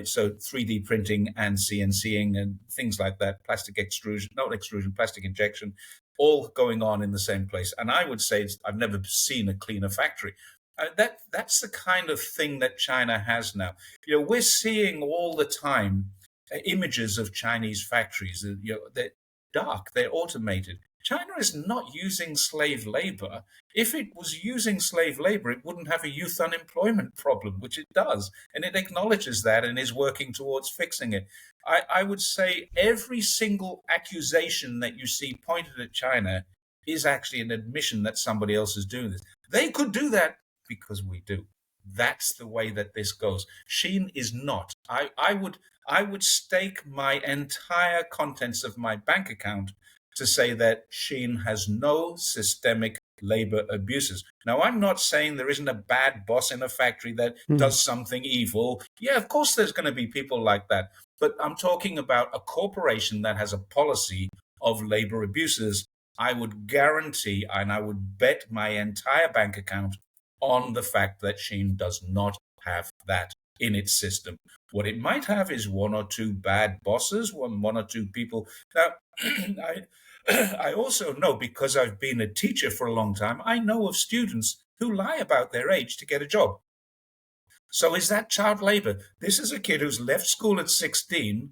So 3D printing and CNCing and things like that, plastic injection, all going on in the same place. And I would say I've never seen a cleaner factory. That's the kind of thing that China has now. We're seeing all the time images of Chinese factories. They're dark, they're automated. China is not using slave labor. If it was using slave labor, it wouldn't have a youth unemployment problem, which it does. And it acknowledges that and is working towards fixing it. I would say every single accusation that you see pointed at China is actually an admission that somebody else is doing this. They could do that because we do. That's the way that this goes. Shein is not. I would stake my entire contents of my bank account to say that Shein has no systemic labor abuses. Now, I'm not saying there isn't a bad boss in a factory that does something evil. Yeah, of course there's going to be people like that. But I'm talking about a corporation that has a policy of labor abuses. I would guarantee and I would bet my entire bank account on the fact that Shein does not have that in its system. What it might have is one or two bad bosses, one or two people. Now, I also know, because I've been a teacher for a long time, I know of students who lie about their age to get a job. So is that child labor? This is a kid who's left school at 16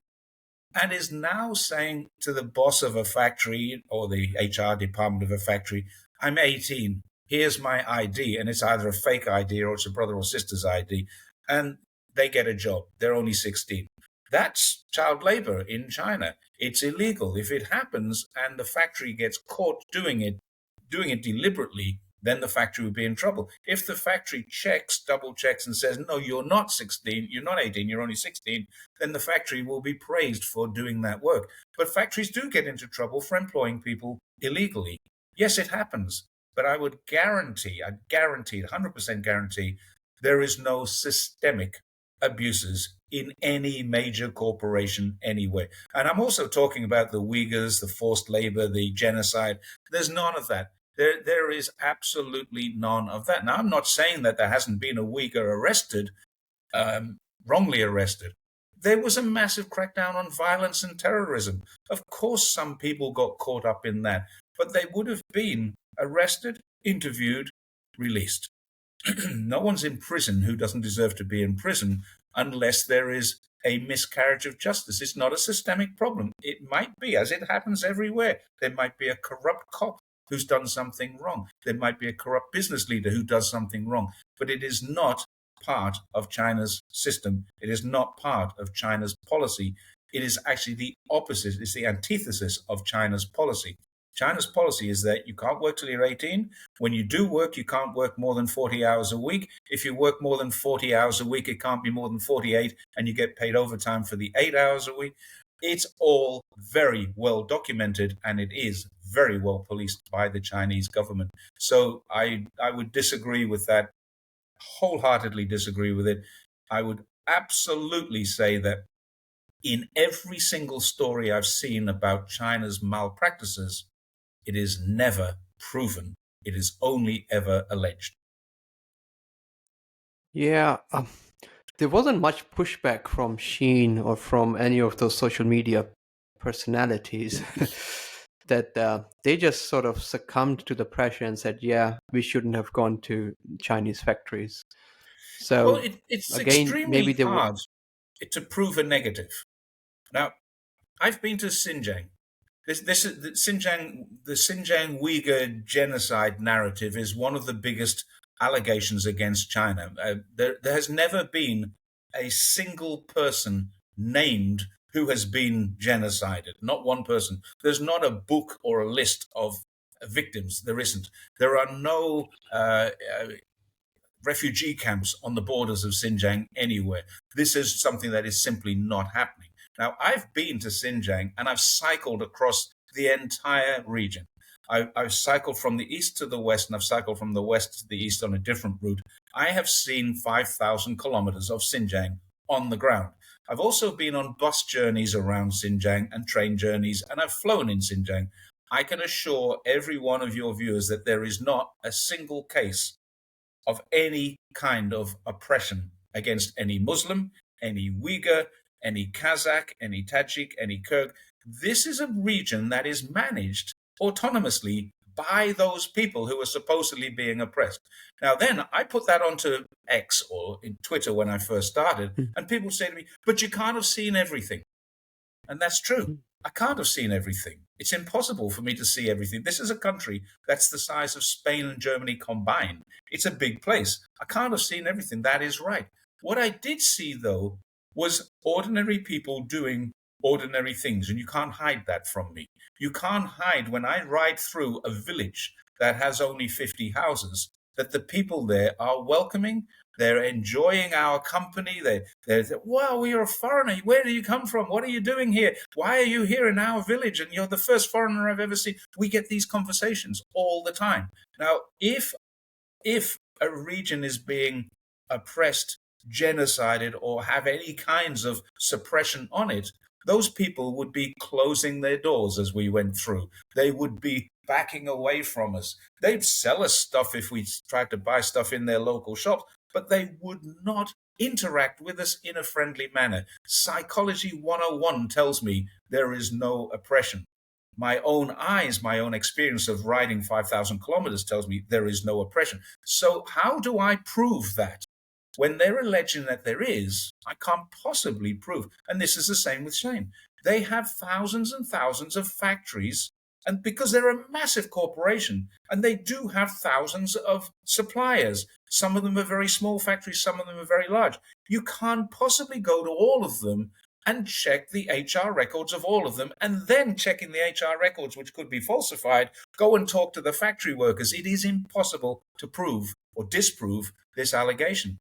and is now saying to the boss of a factory or the HR department of a factory, I'm 18, here's my ID. And it's either a fake ID or it's a brother or sister's ID. And they get a job. They're only 16. That's child labor in China. It's illegal. If it happens and the factory gets caught doing it deliberately, then the factory would be in trouble. If the factory double checks and says, no, you're not 16, you're not 18, you're only 16, then the factory will be praised for doing that work. But factories do get into trouble for employing people illegally. Yes, it happens. But I would guarantee, 100% guarantee, there is no systemic abuses in any major corporation anywhere. And I'm also talking about the Uyghurs, the forced labor, the genocide. There's none of that. There is absolutely none of that. Now, I'm not saying that there hasn't been a Uyghur arrested, wrongly arrested. There was a massive crackdown on violence and terrorism. Of course, some people got caught up in that, but they would have been arrested, interviewed, released. No one's in prison who doesn't deserve to be in prison unless there is a miscarriage of justice. It's not a systemic problem. It might be, as it happens everywhere. There might be a corrupt cop who's done something wrong. There might be a corrupt business leader who does something wrong. But it is not part of China's system. It is not part of China's policy. It is actually the opposite. It's the antithesis of China's policy. China's policy is that you can't work till you're 18. When you do work, you can't work more than 40 hours a week. If you work more than 40 hours a week, it can't be more than 48, and you get paid overtime for the 8 hours a week. It's all very well documented, and it is very well policed by the Chinese government. So I would disagree with that, wholeheartedly disagree with it. I would absolutely say that in every single story I've seen about China's malpractices, it is never proven. It is only ever alleged. Yeah, there wasn't much pushback from Shein or from any of those social media personalities that they just sort of succumbed to the pressure and said, yeah, we shouldn't have gone to Chinese factories. So well, it's again, extremely maybe they hard to prove a negative. Now, I've been to Xinjiang. This is the Xinjiang Uyghur genocide narrative is one of the biggest allegations against China. There has never been a single person named who has been genocided. Not one person. There's not a book or a list of victims. There isn't. There are no refugee camps on the borders of Xinjiang anywhere. This is something that is simply not happening. Now, I've been to Xinjiang and I've cycled across the entire region. I've cycled from the east to the west, and I've cycled from the west to the east on a different route. I have seen 5,000 kilometers of Xinjiang on the ground. I've also been on bus journeys around Xinjiang and train journeys, and I've flown in Xinjiang. I can assure every one of your viewers that there is not a single case of any kind of oppression against any Muslim, any Uyghur, any Kazakh, any Tajik, any Kyrgyz. This is a region that is managed autonomously by those people who are supposedly being oppressed. Now, then I put that onto X or in Twitter when I first started, and people say to me, but you can't have seen everything. And that's true. I can't have seen everything. It's impossible for me to see everything. This is a country that's the size of Spain and Germany combined. It's a big place. I can't have seen everything. That is right. What I did see, though, was ordinary people doing ordinary things, and you can't hide that from me. You can't hide when I ride through a village that has only 50 houses, that the people there are welcoming, they're enjoying our company, they're wow, you're a foreigner, where do you come from, what are you doing here, why are you here in our village, and you're the first foreigner I've ever seen. We get these conversations all the time. Now, if a region is being oppressed, genocided, or have any kinds of suppression on it, those people would be closing their doors as we went through. They would be backing away from us. They'd sell us stuff if we tried to buy stuff in their local shops, but they would not interact with us in a friendly manner. Psychology 101 tells me there is no oppression. My own eyes, my own experience of riding 5,000 kilometers tells me there is no oppression. So how do I prove that? When they're alleging that there is, I can't possibly prove. And this is the same with Shein. They have thousands and thousands of factories, and because they're a massive corporation, and they do have thousands of suppliers. Some of them are very small factories, some of them are very large. You can't possibly go to all of them and check the HR records of all of them, and then checking the HR records, which could be falsified, go and talk to the factory workers. It is impossible to prove or disprove this allegation.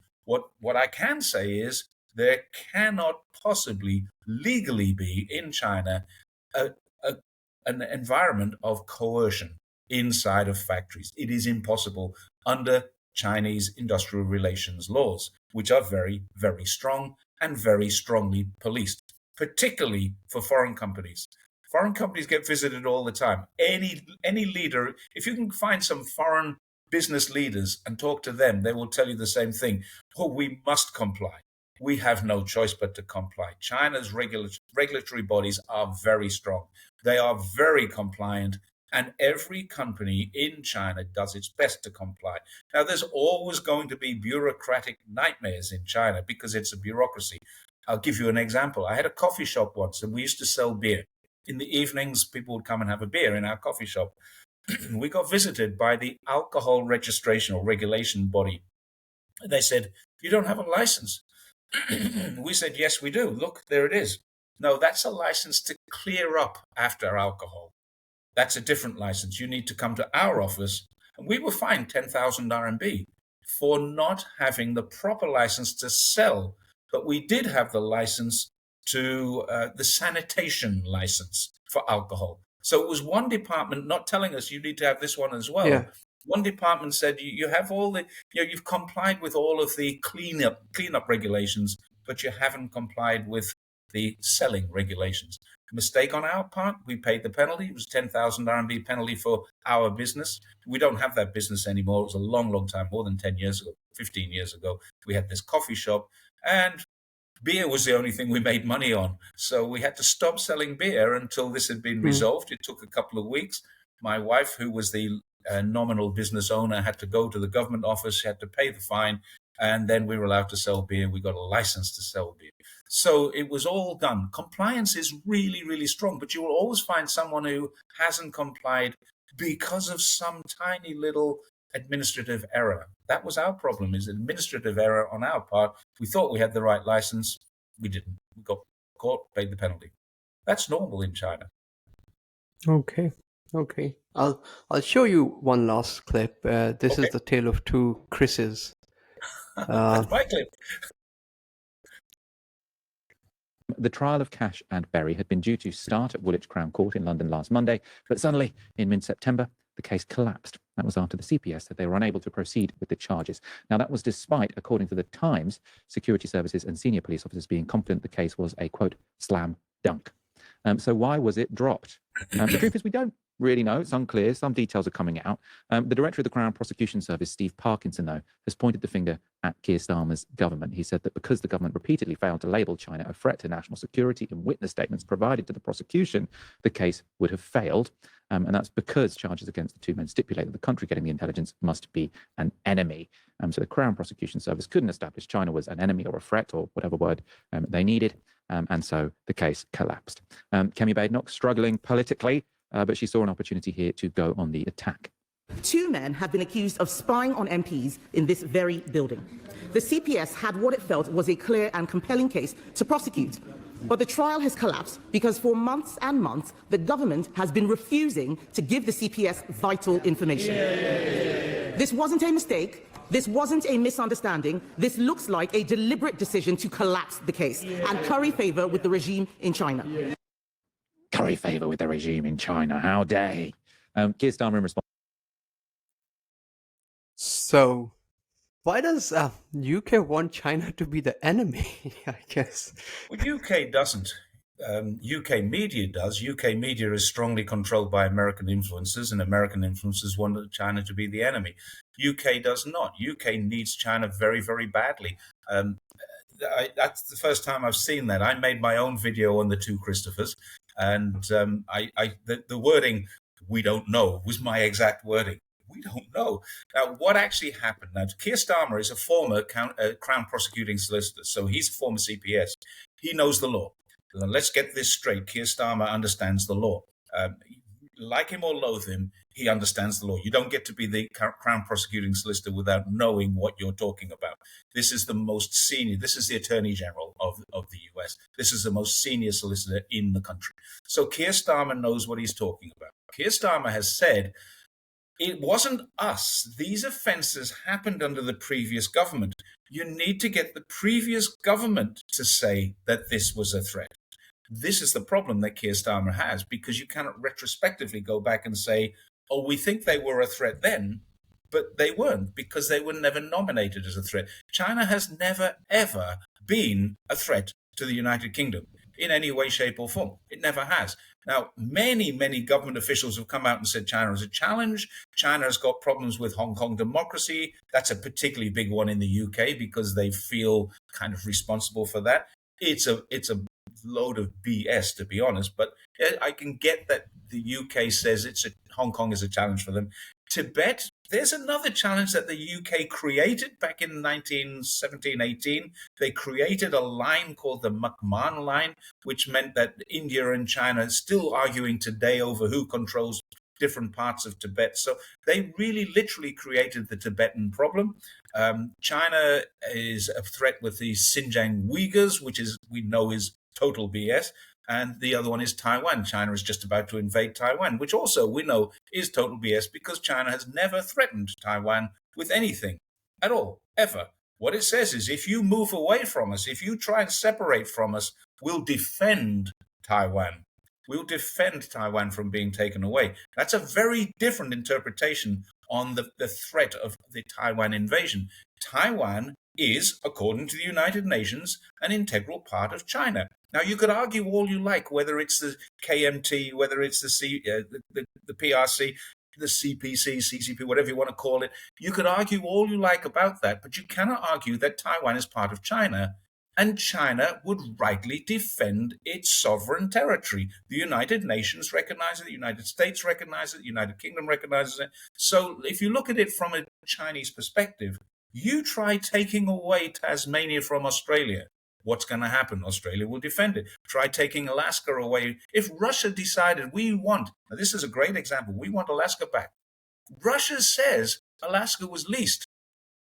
What I can say is there cannot possibly legally be in China an environment of coercion inside of factories. It is impossible under Chinese industrial relations laws, which are very, very strong and very strongly policed, particularly for foreign companies. Foreign companies get visited all the time. Any leader, if you can find some foreign business leaders and talk to them, they will tell you the same thing. Oh, we must comply. We have no choice but to comply. China's regulatory bodies are very strong. They are very compliant, and every company in China does its best to comply. Now, there's always going to be bureaucratic nightmares in China because it's a bureaucracy. I'll give you an example. I had a coffee shop once, and we used to sell beer. In the evenings, people would come and have a beer in our coffee shop. We got visited by the alcohol registration or regulation body. They said, "You don't have a license." We said, "Yes, we do. Look, there it is." "No, that's a license to clear up after alcohol. That's a different license. You need to come to our office." And we were fined 10,000 RMB for not having the proper license to sell. But we did have the license to the sanitation license for alcohol. So it was one department not telling us you need to have this one as well. Yeah. One department said you have all the, you've complied with all of the cleanup regulations, but you haven't complied with the selling regulations. Mistake on our part. We paid the penalty. It was 10,000 RMB penalty for our business. We don't have that business anymore. It was a long, long time, more than 10 years ago, 15 years ago. We had this coffee shop, and beer was the only thing we made money on. So we had to stop selling beer until this had been resolved. It took a couple of weeks. My wife, who was the nominal business owner, had to go to the government office. She had to pay the fine. And then we were allowed to sell beer. We got a license to sell beer. So it was all done. Compliance is really, really strong, but you will always find someone who hasn't complied because of some tiny little administrative error. That was our problem, is administrative error on our part. We thought we had the right license. We didn't. We got caught, paid the penalty. That's normal in China. Okay. I'll show you one last clip. This is the tale of two Chris's. That's my clip. The trial of Cash and Berry had been due to start at Woolwich Crown Court in London last Monday, but suddenly, in mid-September, the case collapsed. That was after the CPS said they were unable to proceed with the charges. Now, that was despite, according to the Times, security services and senior police officers being confident the case was a, quote, slam dunk. So why was it dropped? The truth is we don't really know. It's unclear. Some details are coming out. The director of the Crown Prosecution Service, Steve Parkinson, though, has pointed the finger at Keir Starmer's government. He said that because the government repeatedly failed to label China a threat to national security in witness statements provided to the prosecution, the case would have failed. And that's because charges against the two men stipulate that the country getting the intelligence must be an enemy. So the Crown Prosecution Service couldn't establish China was an enemy or a threat or whatever word they needed. And so the case collapsed. Kemi Badenoch struggling politically, but she saw an opportunity here to go on the attack. Two men have been accused of spying on MPs in this very building. The CPS had what it felt was a clear and compelling case to prosecute. But the trial has collapsed because for months and months, the government has been refusing to give the CPS vital information. This wasn't a mistake. This wasn't a misunderstanding. This looks like a deliberate decision to collapse the case and curry favor with the regime in China. Curry favor with the regime in China. How dare he? Keir Starmer in response. So, why does UK want China to be the enemy, I guess? Well, UK doesn't. UK media does. UK media is strongly controlled by American influences, and American influences want China to be the enemy. UK does not. UK needs China very, very badly. That's the first time I've seen that. I made my own video on the two Christophers, and the wording, "we don't know," was my exact wording. We don't know. Now, what actually happened? Now, Keir Starmer is a former Crown Prosecuting Solicitor, so he's a former CPS. He knows the law. Now, let's get this straight. Keir Starmer understands the law. Like him or loathe him, he understands the law. You don't get to be the Crown Prosecuting Solicitor without knowing what you're talking about. This is the most senior. This is the Attorney General of the US. This is the most senior solicitor in the country. So Keir Starmer knows what he's talking about. Keir Starmer has said, it wasn't us. These offences happened under the previous government. You need to get the previous government to say that this was a threat. This is the problem that Keir Starmer has, because you cannot retrospectively go back and say, oh, we think they were a threat then, but they weren't, because they were never nominated as a threat. China has never, ever been a threat to the United Kingdom in any way, shape, or form. It never has. Now, many, many government officials have come out and said China is a challenge. China has got problems with Hong Kong democracy. That's a particularly big one in the UK because they feel kind of responsible for that. It's a load of BS, to be honest, but I can get that the UK says Hong Kong is a challenge for them. Tibet There's another challenge that the UK created back in 1917-18. They created a line called the McMahon Line, which meant that India and China are still arguing today over who controls different parts of Tibet. So they really literally created the Tibetan problem. China is a threat with the Xinjiang Uyghurs, which we know is total BS. And the other one is Taiwan. China is just about to invade Taiwan, which also we know is total BS because China has never threatened Taiwan with anything at all, ever. What it says is if you move away from us, if you try and separate from us, we'll defend Taiwan. We'll defend Taiwan from being taken away. That's a very different interpretation on the threat of the Taiwan invasion. Taiwan is, according to the United Nations, an integral part of China. Now, you could argue all you like, whether it's the KMT, whether it's the PRC, the CPC, CCP, whatever you want to call it. You could argue all you like about that, but you cannot argue that Taiwan is part of China, and China would rightly defend its sovereign territory. The United Nations recognize it, the United States recognize it, the United Kingdom recognizes it. So if you look at it from a Chinese perspective, you try taking away Tasmania from Australia. What's going to happen? Australia will defend it. Try taking Alaska away. If Russia decided now this is a great example, we want Alaska back. Russia says Alaska was leased.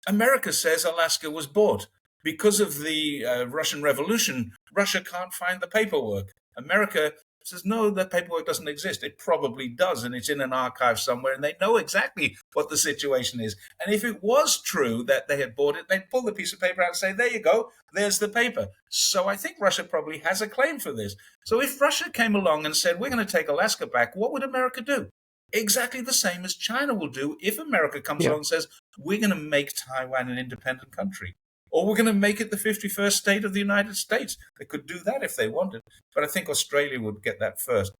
America says Alaska was bought. Because of the Russian Revolution, Russia can't find the paperwork. America says, no, that paperwork doesn't exist. It probably does, and it's in an archive somewhere, and they know exactly what the situation is. And if it was true that they had bought it, they'd pull the piece of paper out and say, there you go, there's the paper. So I think Russia probably has a claim for this. So if Russia came along and said, we're going to take Alaska back, what would America do? Exactly the same as China will do if America comes along and says, we're going to make Taiwan an independent country. Or we're going to make it the 51st state of the United States. They could do that if they wanted. But I think Australia would get that first.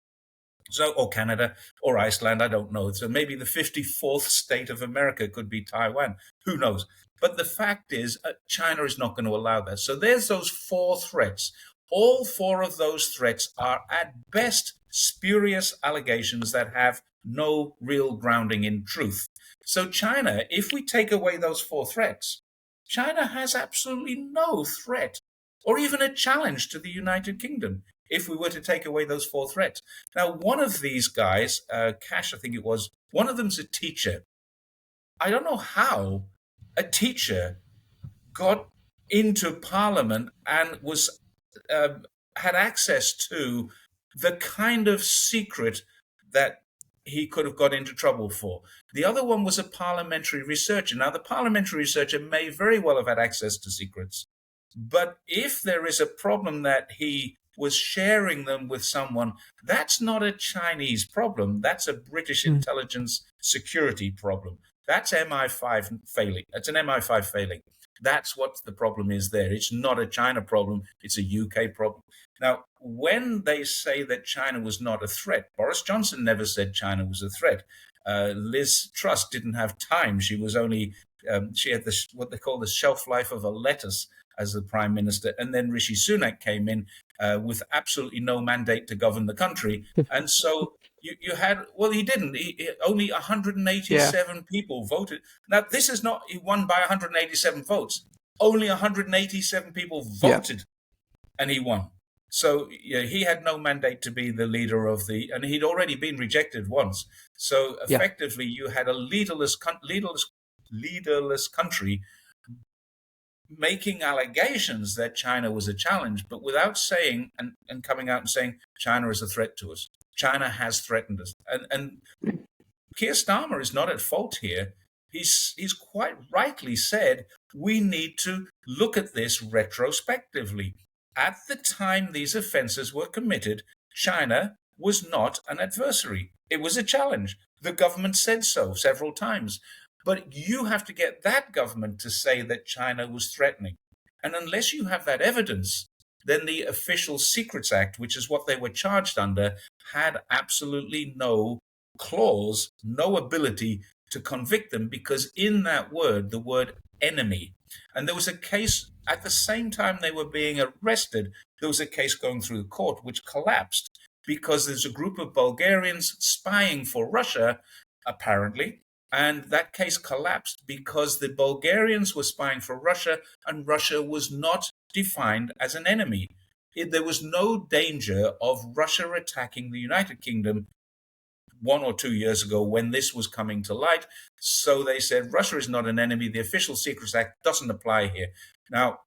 So, or Canada, or Iceland, I don't know. So maybe the 54th state of America could be Taiwan. Who knows? But the fact is, China is not going to allow that. So there's those 4 threats. All 4 of those threats are at best spurious allegations that have no real grounding in truth. So China, if we take away those 4 threats, China has absolutely no threat or even a challenge to the United Kingdom if we were to take away those 4 threats. Now, one of these guys, Cash, I think it was, one of them's a teacher. I don't know how a teacher got into Parliament and was had access to the kind of secret that he could have got into trouble for. The other one was a parliamentary researcher. Now, the parliamentary researcher may very well have had access to secrets, but if there is a problem that he was sharing them with someone, that's not a Chinese problem. That's a British intelligence security problem. That's MI5 failing. That's an MI5 failing. That's what the problem is there. It's not a China problem. It's a UK problem. Now, when they say that China was not a threat, Boris Johnson never said China was a threat. Liz Truss didn't have time. She was only, she had this, what they call the shelf life of a lettuce as the prime minister. And then Rishi Sunak came in with absolutely no mandate to govern the country. And so you had, well, he didn't. Only 187 people voted. Now, this is not, he won by 187 votes. Only 187 people voted and he won. So he had no mandate to be the leader of and he'd already been rejected once. So effectively, you had a leaderless country making allegations that China was a challenge, but without saying and coming out and saying China is a threat to us. China has threatened us. And Keir Starmer is not at fault here. He's quite rightly said, we need to look at this retrospectively. At the time these offenses were committed, China was not an adversary. It was a challenge. The government said so several times. But you have to get that government to say that China was threatening. And unless you have that evidence, then the Official Secrets Act, which is what they were charged under, had absolutely no clause, no ability to convict them, because in that word, the word enemy. And there was a case at the same time they were being arrested, there was a case going through the court which collapsed because there's a group of Bulgarians spying for Russia, apparently, And that case collapsed because the Bulgarians were spying for Russia, and Russia was not defined as an enemy. There was no danger of Russia attacking the United Kingdom 1 or 2 years ago when this was coming to light. So they said Russia is not an enemy. The Official Secrets Act doesn't apply here. Now,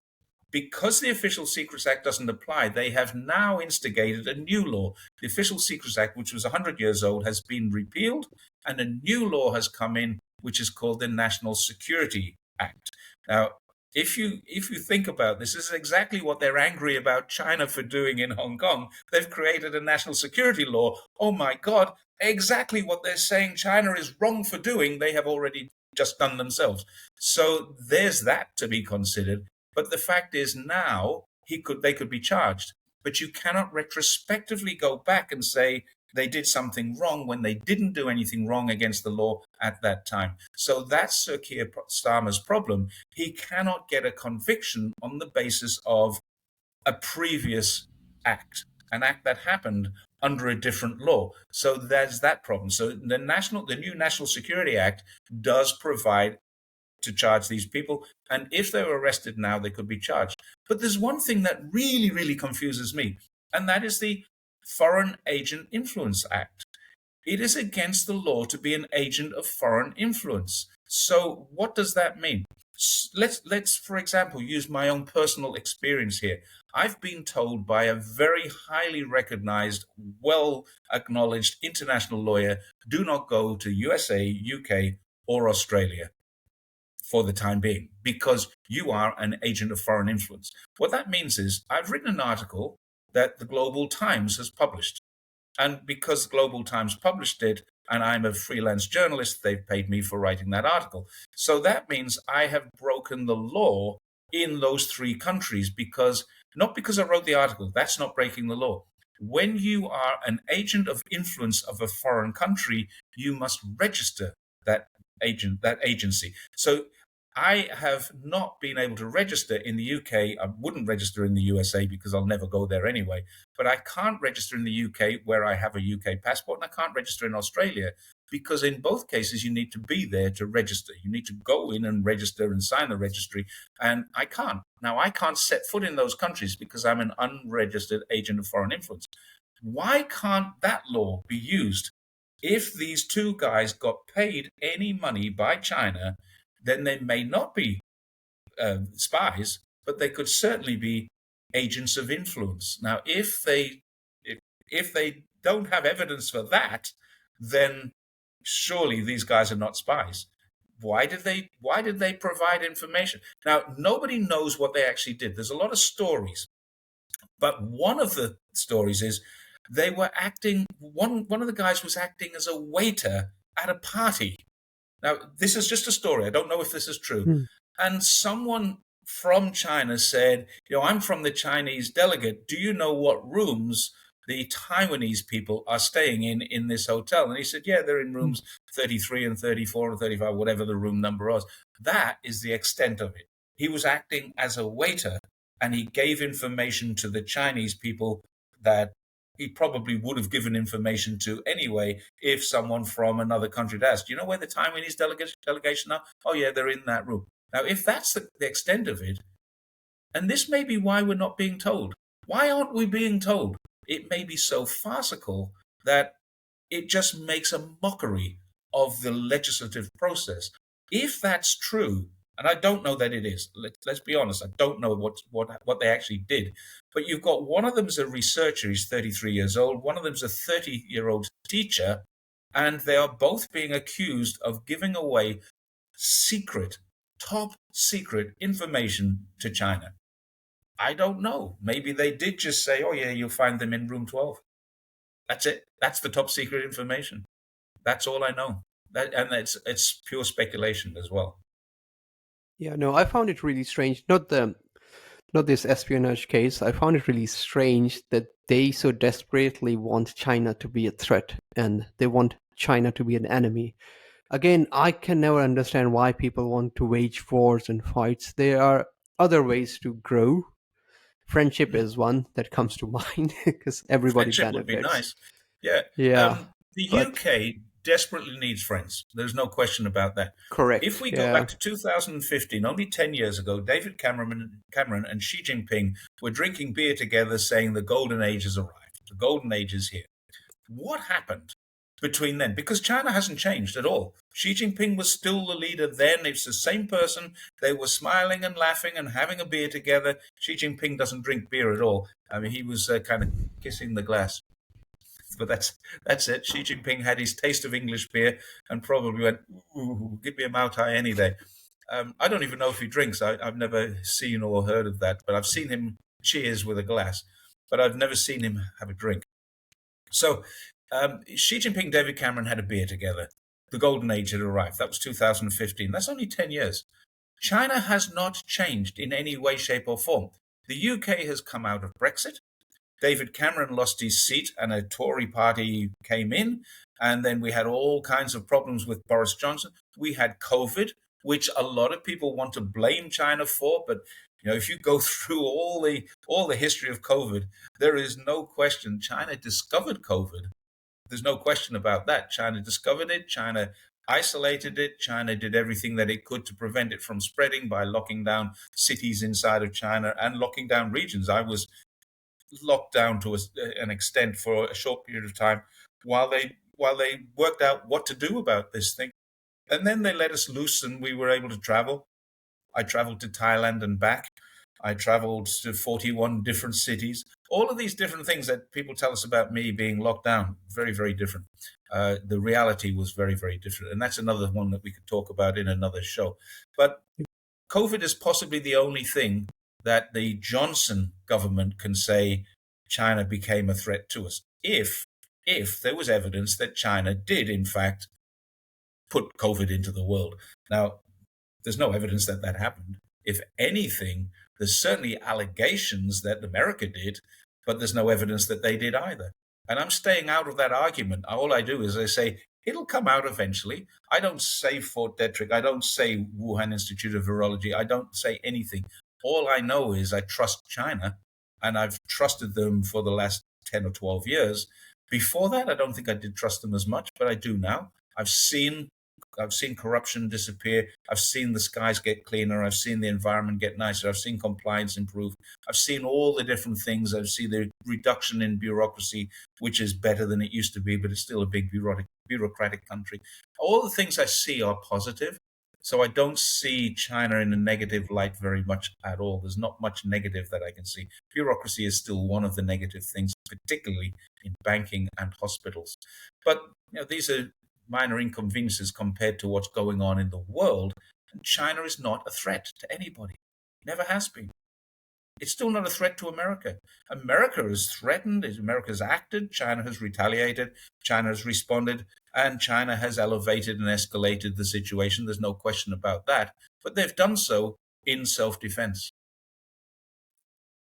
because the Official Secrets Act doesn't apply, they have now instigated a new law. The Official Secrets Act, which was 100 years old, has been repealed, and a new law has come in, which is called the National Security Act. Now, if you think about this is exactly what they're angry about China for doing in Hong Kong. They've created a national security law. Oh my God, exactly what they're saying China is wrong for doing, they have already just done themselves. So there's that to be considered. But the fact is now they could be charged. But you cannot retrospectively go back and say they did something wrong when they didn't do anything wrong against the law at that time. So that's Sir Keir Starmer's problem. He cannot get a conviction on the basis of a previous act, an act that happened under a different law. So there's that problem. So the new National Security Act does provide to charge these people. And if they were arrested now, they could be charged. But there's one thing that really, really confuses me, and that is the Foreign Agent Influence Act. It is against the law to be an agent of foreign influence. So what does that mean? Let's, for example, use my own personal experience here. I've been told by a very highly recognized, well-acknowledged international lawyer, do not go to USA, UK, or Australia for the time being, because you are an agent of foreign influence. What that means is I've written an article that the Global Times has published. And because the Global Times published it, and I'm a freelance journalist, they've paid me for writing that article. So that means I have broken the law in those 3 countries, not because I wrote the article, that's not breaking the law. When you are an agent of influence of a foreign country, you must register that agency. So I have not been able to register in the UK. I wouldn't register in the USA because I'll never go there anyway. But I can't register in the UK where I have a UK passport, and I can't register in Australia because in both cases you need to be there to register. You need to go in and register and sign the registry, and I can't. Now, I can't set foot in those countries because I'm an unregistered agent of foreign influence. Why can't that law be used? If these 2 guys got paid any money by China, then they may not be spies, but they could certainly be agents of influence. Now, if they don't have evidence for that, then surely these guys are not spies. Why did they provide information? Now, nobody knows what they actually did. There's a lot of stories, but one of the stories is they were acting. One of the guys was acting as a waiter at a party. Now, this is just a story. I don't know if this is true. And someone from China said, I'm from the Chinese delegate. Do you know what rooms the Taiwanese people are staying in this hotel? And he said, yeah, they're in rooms 33 and 34 and 35, whatever the room number was. That is the extent of it. He was acting as a waiter, and he gave information to the Chinese people that he probably would have given information to anyway if someone from another country had asked, do you know where the Taiwanese delegation are? Oh, yeah, they're in that room. Now, if that's the extent of it, and this may be why we're not being told. Why aren't we being told? It may be so farcical that it just makes a mockery of the legislative process. If that's true, and I don't know that it is. Let's be honest. I don't know what they actually did. But you've got one of them's a researcher. He's 33 years old. One of them's a 30-year-old teacher. And they are both being accused of giving away top secret information to China. I don't know. Maybe they did just say, oh, yeah, you'll find them in room 12. That's it. That's the top secret information. That's all I know. And it's pure speculation as well. Yeah, no, I found it really strange. Not this espionage case. I found it really strange that they so desperately want China to be a threat and they want China to be an enemy. Again, I can never understand why people want to wage wars and fights. There are other ways to grow. Friendship is one that comes to mind because everybody Friendship benefits. Would be nice. Yeah. Yeah. The UK desperately needs friends. There's no question about that. Correct. If we go back to 2015, only 10 years ago, David Cameron and Xi Jinping were drinking beer together saying the golden age has arrived. The golden age is here. What happened between then? Because China hasn't changed at all. Xi Jinping was still the leader then. It's the same person. They were smiling and laughing and having a beer together. Xi Jinping doesn't drink beer at all. I mean, he was kind of kissing the glass. But that's it. Xi Jinping had his taste of English beer and probably went, "Ooh, give me a Mau Tai any day." I don't even know if he drinks. I've never seen or heard of that, but I've seen him cheers with a glass, but I've never seen him have a drink. So Xi Jinping, David Cameron had a beer together. The golden age had arrived. That was 2015. That's only 10 years. China has not changed in any way, shape, or form. The UK has come out of Brexit. David Cameron lost his seat and a Tory party came in. And then we had all kinds of problems with Boris Johnson. We had COVID, which a lot of people want to blame China for. But you know, if you go through all the history of COVID, there is no question China discovered COVID. There's no question about that. China discovered it. China isolated it. China did everything that it could to prevent it from spreading by locking down cities inside of China and locking down regions. I was locked down to an extent for a short period of time while they worked out what to do about this thing. And then they let us loose and we were able to travel. I traveled to Thailand and back. I traveled to 41 different cities. All of these different things that people tell us about me being locked down, very, very different. The reality was very, very different. And that's another one that we could talk about in another show. But COVID is possibly the only thing that the Johnson government can say China became a threat to us. If there was evidence that China did, in fact, put COVID into the world. Now, there's no evidence that that happened. If anything, there's certainly allegations that America did, but there's no evidence that they did either. And I'm staying out of that argument. All I do is I say, it'll come out eventually. I don't say Fort Detrick. I don't say Wuhan Institute of Virology. I don't say anything. All I know is I trust China, and I've trusted them for the last 10 or 12 years. Before that, I don't think I did trust them as much, but I do now. I've seen corruption disappear. I've seen the skies get cleaner. I've seen the environment get nicer. I've seen compliance improve. I've seen all the different things. I've seen the reduction in bureaucracy, which is better than it used to be, but it's still a big bureaucratic country. All the things I see are positive. So I don't see China in a negative light very much at all. There's not much negative that I can see. Bureaucracy is still one of the negative things, particularly in banking and hospitals. But you know, these are minor inconveniences compared to what's going on in the world. And China is not a threat to anybody. Never has been. It's still not a threat to America. America is threatened. America has acted. China has retaliated. China has responded. And China has elevated and escalated the situation. There's no question about that. But they've done so in self-defense.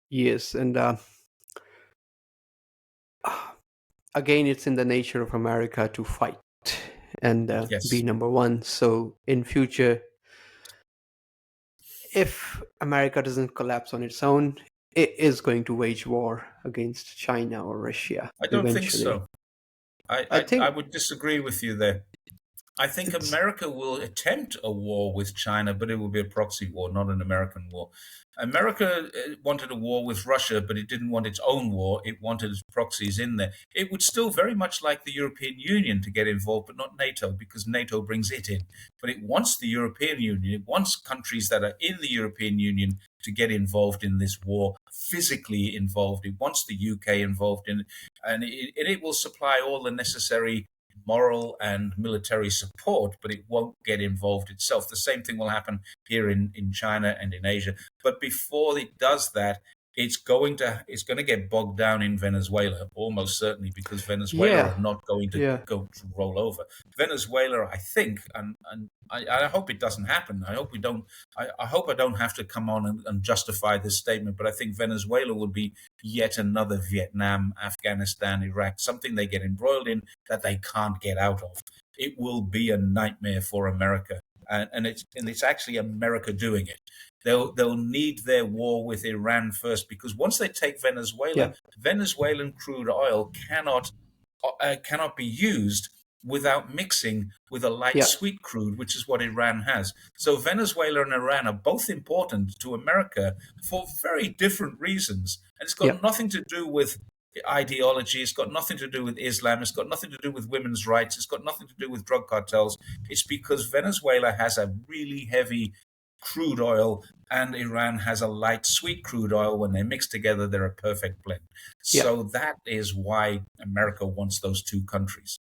Yes, and again, it's in the nature of America to fight and be number one. So in future, if America doesn't collapse on its own, it is going to wage war against China or Russia. I don't think eventually. so. I would disagree with you there. I think America will attempt a war with China, but it will be a proxy war, not an American war. America wanted a war with Russia, but it didn't want its own war. It wanted proxies in there. It would still very much like the European Union to get involved, but not NATO, because NATO brings it in. But it wants the European Union, it wants countries that are in the European Union to get involved in this war, physically involved. It wants the UK involved in it, and it will supply all the necessary moral and military support, but it won't get involved itself. The same thing will happen here in China and in Asia. But before it does that, it's going to get bogged down in Venezuela, almost certainly, because Venezuela are not going to go to roll over. Venezuela, I think, and I hope it doesn't happen. I hope we don't. I hope I don't have to come on and justify this statement, but I think Venezuela will be yet another Vietnam, Afghanistan, Iraq, something they get embroiled in that they can't get out of. It will be a nightmare for America, and it's actually America doing it. They'll need their war with Iran first, because once they take Venezuela, Venezuelan crude oil cannot be used without mixing with a light sweet crude, which is what Iran has. So Venezuela and Iran are both important to America for very different reasons. And it's got nothing to do with ideology. It's got nothing to do with Islam. It's got nothing to do with women's rights. It's got nothing to do with drug cartels. It's because Venezuela has a really heavy crude oil and Iran has a light sweet crude oil. When they mix together, they're a perfect blend. So that is why America wants those two countries.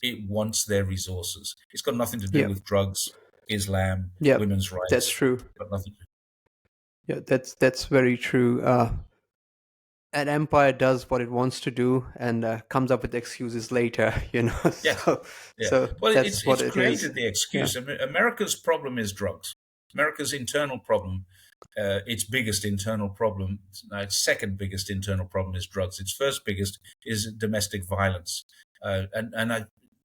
It wants their resources. It's got nothing to do with drugs, Islam, women's rights. That's true. It's got nothing to do. Yeah, that's very true. An empire does what it wants to do and comes up with excuses later, you know. So well, that's it's what it created is. the excuse. America's problem is drugs. America's internal problem, its biggest internal problem, its second biggest internal problem is drugs. Its first biggest is domestic violence.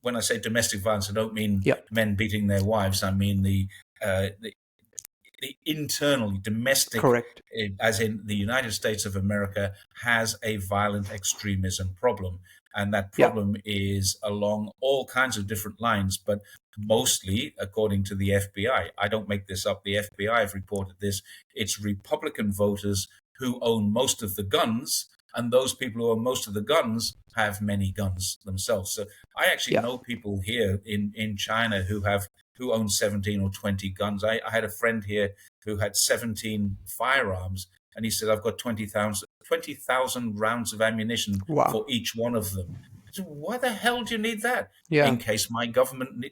When I say domestic violence, I don't mean men beating their wives. I mean the internally domestic, as in the United States of America has a violent extremism problem. And that problem is along all kinds of different lines, but mostly, according to the FBI, I don't make this up, the FBI have reported this, it's Republican voters who own most of the guns, and those people who own most of the guns have many guns themselves. So I actually know people here in China who own 17 or 20 guns. I had a friend here who had 17 firearms, and he said, I've got 20,000 rounds of ammunition for each one of them. So why the hell do you need that? In case my government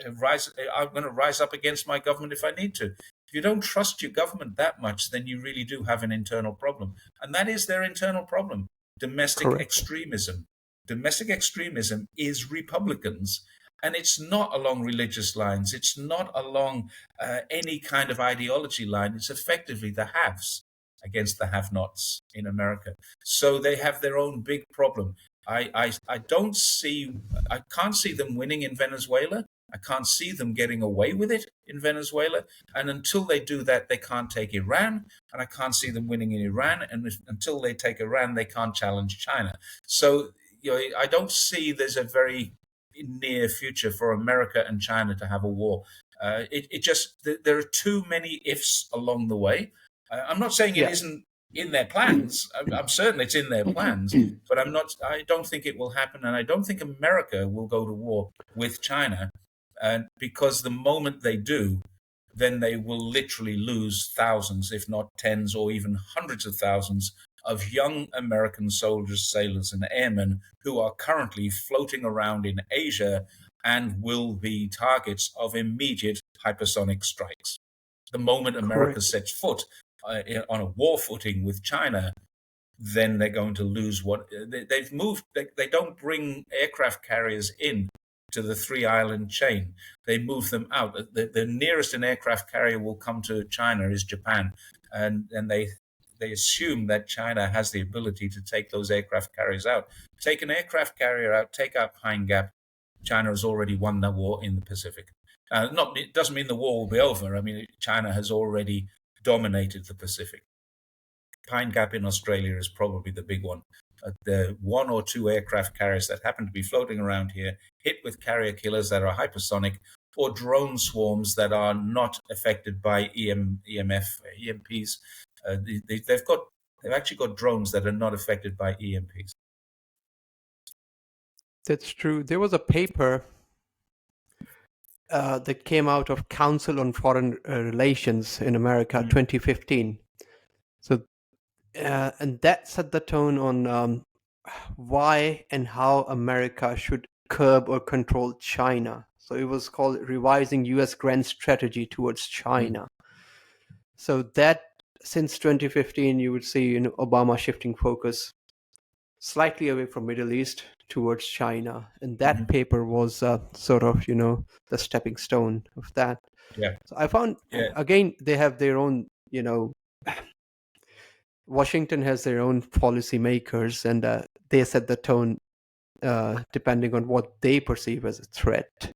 I'm going to rise up against my government if I need to. If you don't trust your government that much, then you really do have an internal problem. And that is their internal problem, domestic extremism. Domestic extremism is Republicans. And it's not along religious lines. It's not along any kind of ideology line. It's effectively the haves against the have-nots in America. So they have their own big problem. I can't see them winning in Venezuela. I can't see them getting away with it in Venezuela. And until they do that, they can't take Iran. And I can't see them winning in Iran. And until they take Iran, they can't challenge China. So I don't see there's a very near future for America and China to have a war. There are too many ifs along the way. I'm not saying it isn't in their plans. I'm certain it's in their plans, but I don't think it will happen. And I don't think America will go to war with China. Because the moment they do, then they will literally lose thousands, if not tens or even hundreds of thousands of young American soldiers, sailors, and airmen who are currently floating around in Asia and will be targets of immediate hypersonic strikes. The moment America sets foot on a war footing with China, then they're going to lose what they've moved. They don't bring aircraft carriers in to the three-island chain. They move them out. The nearest an aircraft carrier will come to China is Japan, and they assume that China has the ability to take those aircraft carriers out. Take an aircraft carrier out, take out Pine Gap. China has already won that war in the Pacific. It doesn't mean the war will be over. I mean, China has already dominated the Pacific. Pine Gap in Australia is probably the big one. The one or two aircraft carriers that happen to be floating around here, hit with carrier killers that are hypersonic, or drone swarms that are not affected by EMPs. They've actually got drones that are not affected by EMPs. That's true. There was a paper that came out of Council on Foreign Relations in America, 2015. So, and that set the tone on why and how America should curb or control China. So it was called Revising U.S. Grand Strategy Towards China. So that since 2015, you would see Obama shifting focus slightly away from Middle East towards China. And that paper was sort of, the stepping stone of that. Yeah. So I found, again, they have their own, Washington has their own policymakers, and they set the tone depending on what they perceive as a threat.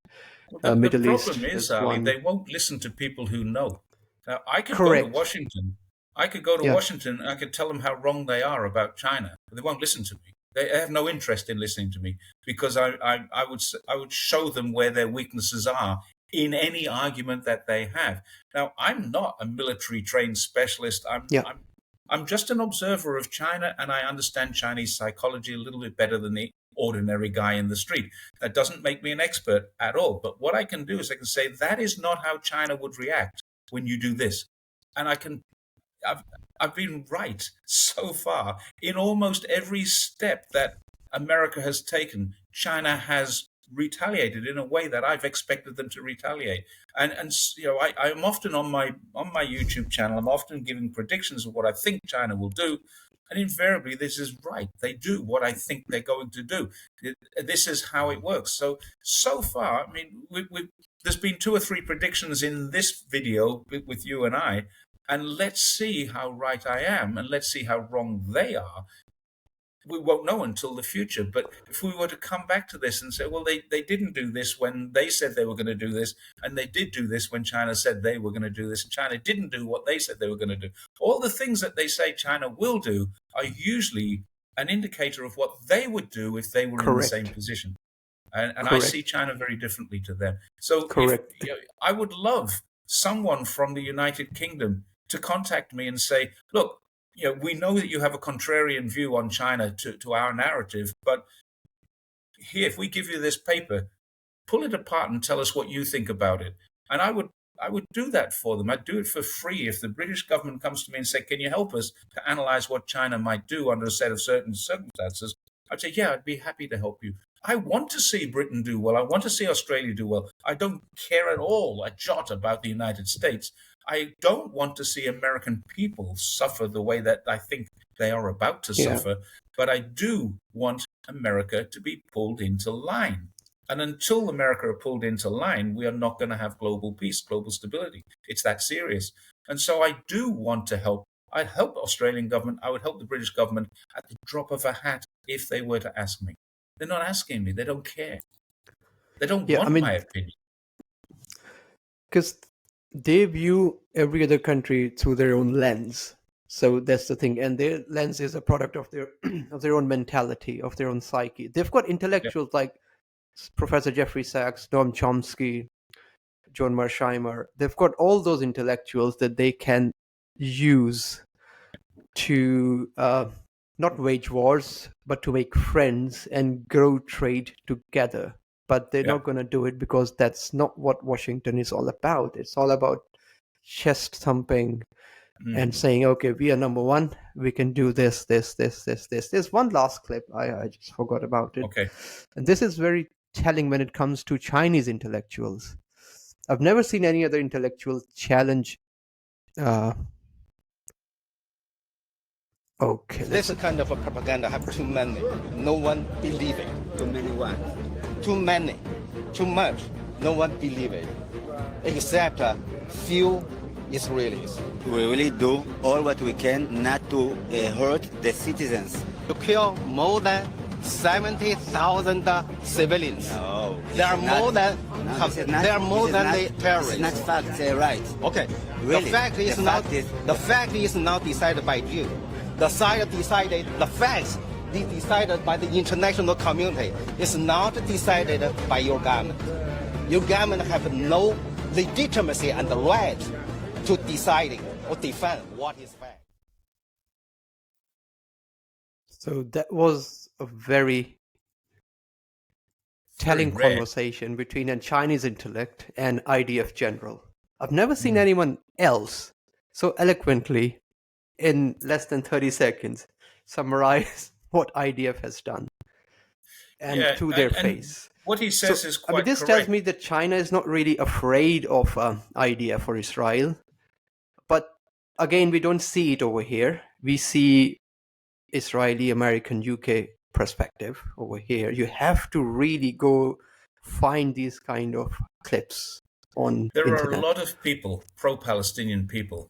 The Middle problem East is, Ali, one. they won't listen to people who know. Now, I could Correct. go to Washington. I could go to Washington and I could tell them how wrong they are about China, but they won't listen to me. They have no interest in listening to me because I would show them where their weaknesses are in any argument that they have. Now, I'm not a military trained specialist. I'm just an observer of China, and I understand Chinese psychology a little bit better than the ordinary guy in the street. That doesn't make me an expert at all. But what I can do is I can say that is not how China would react when you do this. And I've been right so far in almost every step that America has taken. China has retaliated in a way that I've expected them to retaliate. And I'm often on my YouTube channel, I'm often giving predictions of what I think China will do. And invariably, this is right. They do what I think they're going to do. This is how it works. So far, I mean, there's been 2 or 3 predictions in this video with you and I, and let's see how right I am, and let's see how wrong they are. We won't know until the future. But if we were to come back to this and say, well, they didn't do this when they said they were going to do this, and they did do this when China said they were going to do this, and China didn't do what they said they were going to do. All the things that they say China will do are usually an indicator of what they would do if they were in the same position. And I see China very differently to them. So I would love someone from the United Kingdom to contact me and say, look, we know that you have a contrarian view on China to our narrative, but here, if we give you this paper, pull it apart and tell us what you think about it. And I would do that for them. I'd do it for free. If the British government comes to me and say, can you help us to analyze what China might do under a set of certain circumstances? I'd say, yeah, I'd be happy to help you. I want to see Britain do well. I want to see Australia do well. I don't care at all, a jot, about the United States. I don't want to see American people suffer the way that I think they are about to suffer, but I do want America to be pulled into line. And until America are pulled into line, we are not going to have global peace, global stability. It's that serious. And so I do want to help. I'd help the Australian government. I would help the British government at the drop of a hat if they were to ask me. They're not asking me. They don't care. They don't want my opinion. Because they view every other country through their own lens. So that's the thing. And their lens is a product of their own mentality, of their own psyche. They've got intellectuals like Professor Jeffrey Sachs, Noam Chomsky, John Mearsheimer. They've got all those intellectuals that they can use to not wage wars, but to make friends and grow trade together. But they're not going to do it because that's not what Washington is all about. It's all about chest thumping and saying, okay, we are number one. We can do this. There's one last clip. I just forgot about it. Okay. And this is very telling when it comes to Chinese intellectuals. I've never seen any other intellectual challenge. Okay. This kind of a propaganda have too many. No one believe it. Too many what? Too many. Too much. No one believe it. Except a few Israelis. We really do all what we can not to hurt the citizens. To kill more than 70,000 civilians. No, there are more than the terrorists. It's not fact, right? Okay. Really? The fact is not decided by you. The facts is decided by the international community. It's not decided by your government. Your government have no legitimacy and the right to deciding or defend what is fact. So that was a very telling conversation between a Chinese intellect and IDF general. I've never seen anyone else so eloquently in less than 30 seconds summarize what IDF has done and to their face. What he says is quite this correct. tells me that China is not really afraid of IDF or Israel. But again, we don't see it over here. We see Israeli, American, UK perspective over here. You have to really go find these kind of clips on There internet. are a lot of people, pro-Palestinian people,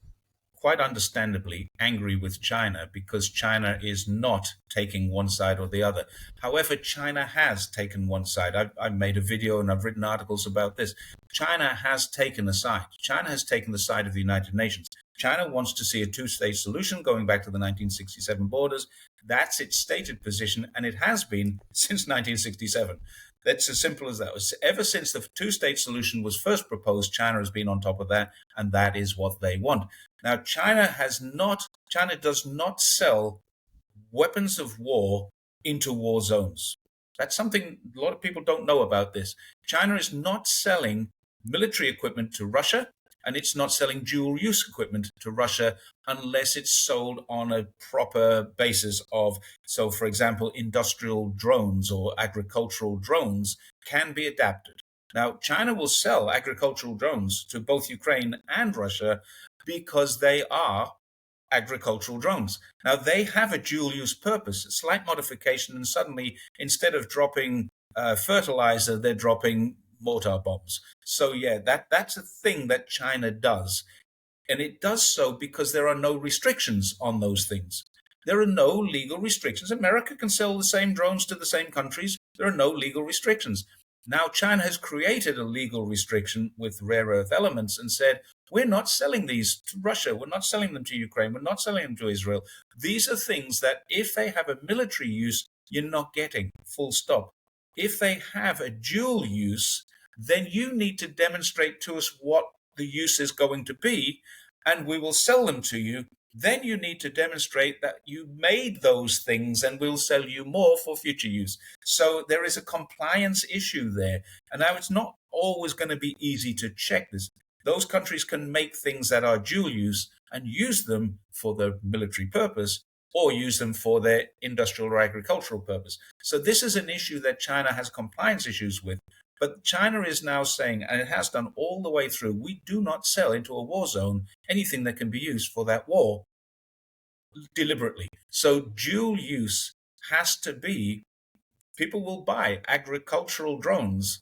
quite understandably angry with China because China is not taking one side or the other. However, China has taken one side. I've made a video and I've written articles about this. China has taken a side. China has taken the side of the United Nations. China wants to see a two-state solution going back to the 1967 borders. That's its stated position, and it has been since 1967. That's as simple as that. Ever since the two-state solution was first proposed, China has been on top of that, and that is what they want. Now, China does not sell weapons of war into war zones. That's something a lot of people don't know about this. China is not selling military equipment to Russia, and it's not selling dual-use equipment to Russia unless it's sold on a proper basis of, so for example, industrial drones or agricultural drones can be adapted. Now, China will sell agricultural drones to both Ukraine and Russia because they are agricultural drones. Now, they have a dual-use purpose, a slight modification, and suddenly, instead of dropping fertilizer, they're dropping mortar bombs. So, yeah, that's a thing that China does. And it does so because there are no restrictions on those things. There are no legal restrictions. America can sell the same drones to the same countries. There are no legal restrictions. Now, China has created a legal restriction with rare earth elements and said, we're not selling these to Russia. We're not selling them to Ukraine. We're not selling them to Israel. These are things that if they have a military use, you're not getting, full stop. If they have a dual use, then you need to demonstrate to us what the use is going to be, and we will sell them to you. Then you need to demonstrate that you made those things and we'll sell you more for future use. So there is a compliance issue there. And now it's not always going to be easy to check this. Those countries can make things that are dual use and use them for the military purpose or use them for their industrial or agricultural purpose. So this is an issue that China has compliance issues with. But China is now saying, and it has done all the way through, we do not sell into a war zone anything that can be used for that war deliberately. So dual use has to be, people will buy agricultural drones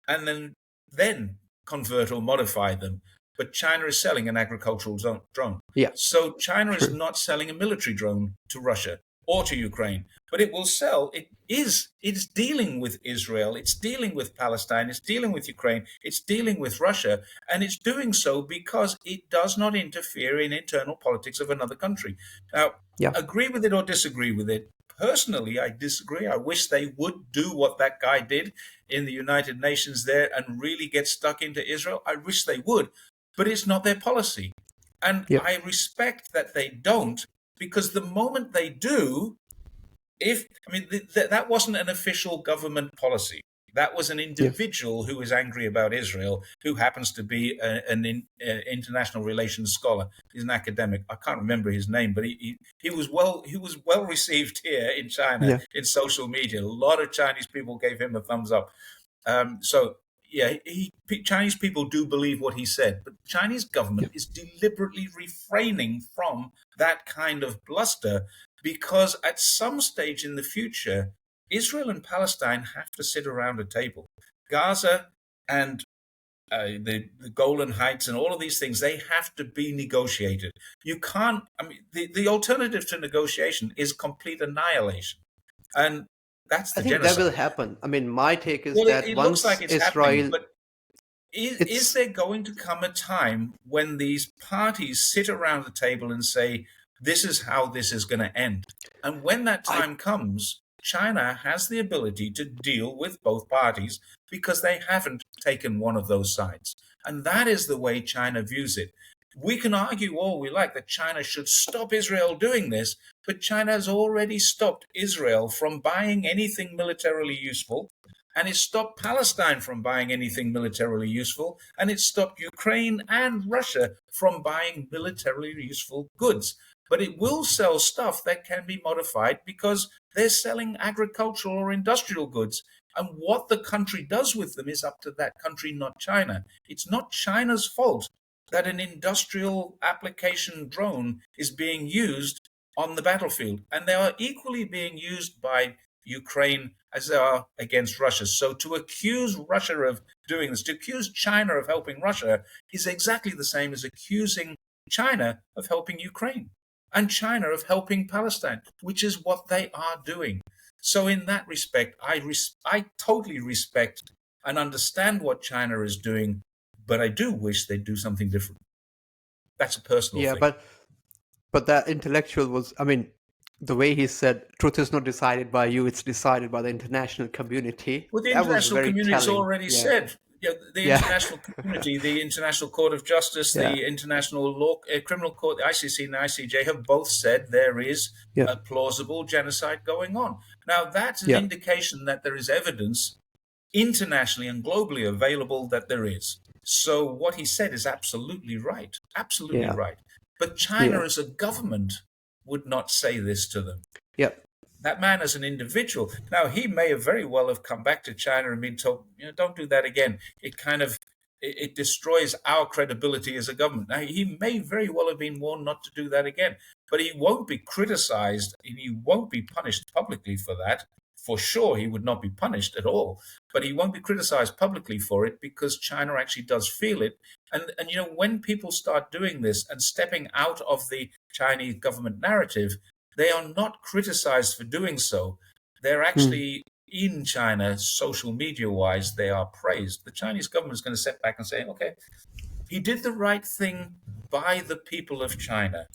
and then convert or modify them. But China is selling an agricultural drone. Yeah. So China is not selling a military drone to Russia or to Ukraine, but it will sell. It's dealing with Israel, it's dealing with Palestine, it's dealing with Ukraine, it's dealing with Russia, and it's doing so because it does not interfere in internal politics of another country. Now, agree with it or disagree with it. Personally, I disagree. I wish they would do what that guy did in the United Nations there and really get stuck into Israel. I wish they would, but it's not their policy. And I respect that they don't, because the moment they do, that wasn't an official government policy. That was an individual who was angry about Israel, who happens to be an international relations scholar. He's an academic. I can't remember his name, but he was well received here in China in social media. A lot of Chinese people gave him a thumbs up. Chinese people do believe what he said, but the Chinese government is deliberately refraining from that kind of bluster because at some stage in the future, Israel and Palestine have to sit around a table. Gaza and the Golan Heights and all of these things, they have to be negotiated. You can't, the alternative to negotiation is complete annihilation. And that's the genocide. I think that will happen. My take is that it once looks like it's Israel... happening, but is there going to come a time when these parties sit around the table and say, this is how this is going to end? And when that time comes, China has the ability to deal with both parties because they haven't taken one of those sides. And that is the way China views it. We can argue all we like that China should stop Israel doing this, but China has already stopped Israel from buying anything militarily useful, and it stopped Palestine from buying anything militarily useful, and it stopped Ukraine and Russia from buying militarily useful goods. But it will sell stuff that can be modified because they're selling agricultural or industrial goods. And what the country does with them is up to that country, not China. It's not China's fault that an industrial application drone is being used on the battlefield. And they are equally being used by Ukraine as they are against Russia. So to accuse Russia of doing this, to accuse China of helping Russia is exactly the same as accusing China of helping Ukraine and China of helping Palestine, which is what they are doing. So in that respect, I totally respect and understand what China is doing, but I do wish they'd do something different. That's a personal thing. But that intellectual was, I mean, the way he said, truth is not decided by you, it's decided by the international community. Well, the That was international very community has telling. already Yeah. said, the Yeah. international community, the International Court of Justice, Yeah. the International Law, Criminal Court, the ICC and the ICJ have both said there is Yeah. a plausible genocide going on. Now, that's an Yeah. indication that there is evidence internationally and globally available that there is. So what he said is absolutely right, absolutely Yeah. right. But China Yeah. as a government would not say this to them. Yeah. That man as an individual, now he may have very well have come back to China and been told, don't do that again. It destroys our credibility as a government. Now, he may very well have been warned not to do that again, but he won't be criticized and he won't be punished publicly for that. For sure, he would not be punished at all, but he won't be criticized publicly for it because China actually does feel it. And when people start doing this and stepping out of the Chinese government narrative, they are not criticized for doing so. They're actually in China, social media-wise, they are praised. The Chinese government is going to step back and say, okay, he did the right thing by the people of China.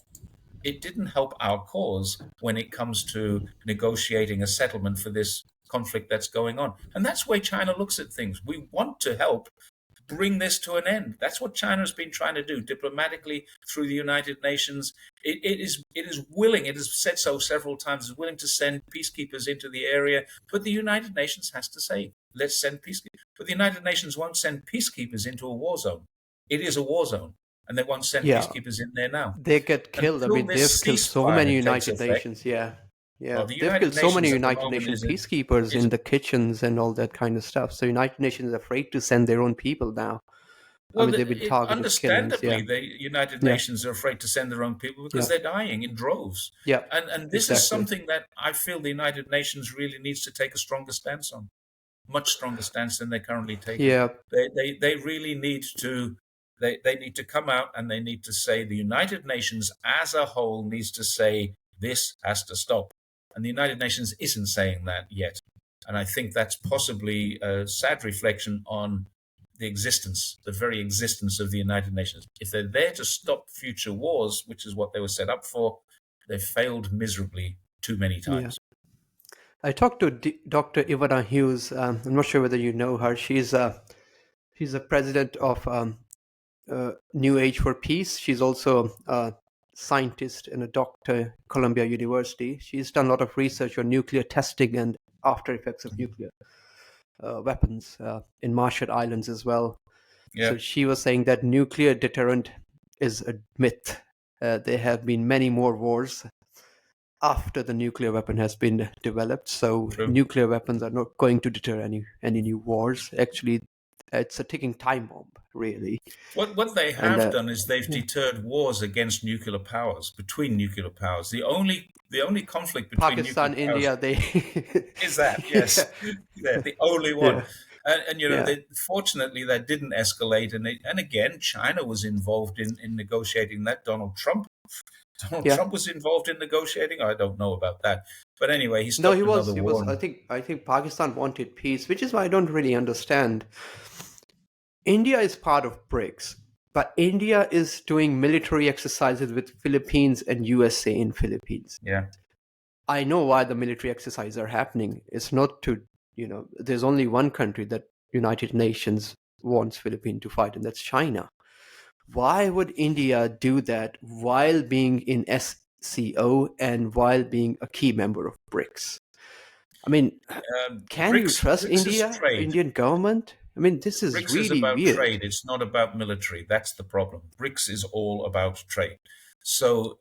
It didn't help our cause when it comes to negotiating a settlement for this conflict that's going on. And that's the way China looks at things. We want to help bring this to an end. That's what China has been trying to do diplomatically through the United Nations. It is willing, it has said so several times, is willing to send peacekeepers into the area. But the United Nations has to say, let's send peacekeepers. But the United Nations won't send peacekeepers into a war zone. It is a war zone. And they won't send peacekeepers in there now. They get killed. Until I mean, they've killed so many United Nations. Yeah. Well, They've United killed so many Nations at the United moment Nations is peacekeepers in the kitchens and all that kind of stuff. So United Nations is afraid to send their own people now. Well, I mean, they've been targeted understandably, killings. the United Yeah. Nations are afraid to send their own people because Yeah. they're dying in droves. Yeah, And this is exactly. something that I feel the United Nations really needs to take a stronger stance on, much stronger stance than they're currently taking. Yeah. They really need to. They need to come out and they need to say the United Nations as a whole needs to say this has to stop. And the United Nations isn't saying that yet. And I think that's possibly a sad reflection on the very existence of the United Nations. If they're there to stop future wars, which is what they were set up for, they've failed miserably too many times. I talked to Dr. Ivana Hughes. I'm not sure whether you know her. She's a president of New Age for Peace. She's also a scientist and a doctor at Columbia University. She's done a lot of research on nuclear testing and after effects of nuclear weapons in Marshall Islands as well. Yeah. So she was saying that nuclear deterrent is a myth. There have been many more wars after the nuclear weapon has been developed. So nuclear weapons are not going to deter any new wars. Actually, it's a ticking time bomb, really. What they have done is they've deterred wars against nuclear powers, between nuclear powers. The only conflict between Pakistan, nuclear India, powers is that, yes. They're the only one. Yeah. And fortunately, that didn't escalate. And again, China was involved in negotiating that. Donald Trump was involved in negotiating. I don't know about that. But anyway, he stopped another war. I think Pakistan wanted peace, which is why I don't really understand. India is part of BRICS, but India is doing military exercises with Philippines and USA in Philippines. Yeah. I know why the military exercises are happening. It's not to, there's only one country that United Nations wants Philippines to fight, and that's China. Why would India do that while being in SCO and while being a key member of BRICS? I mean, can you trust India, Indian government? I mean, this is BRICS really is about weird. trade. It's not about military. That's the problem. BRICS is all about trade. So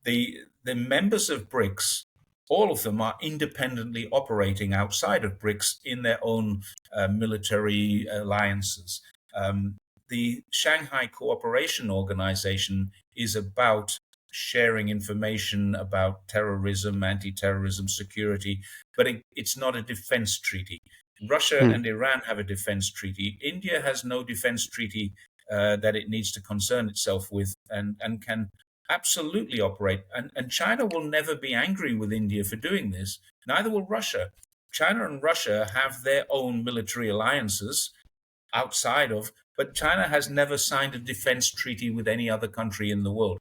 the members of BRICS, all of them are independently operating outside of BRICS in their own military alliances. The Shanghai Cooperation Organization is about sharing information about terrorism, anti-terrorism, security, but it's not a defense treaty. Russia and Iran have a defense treaty. India has no defense treaty that it needs to concern itself with and can absolutely operate. And China will never be angry with India for doing this. Neither will Russia. China and Russia have their own military alliances. outside of, but China has never signed a defense treaty with any other country in the world.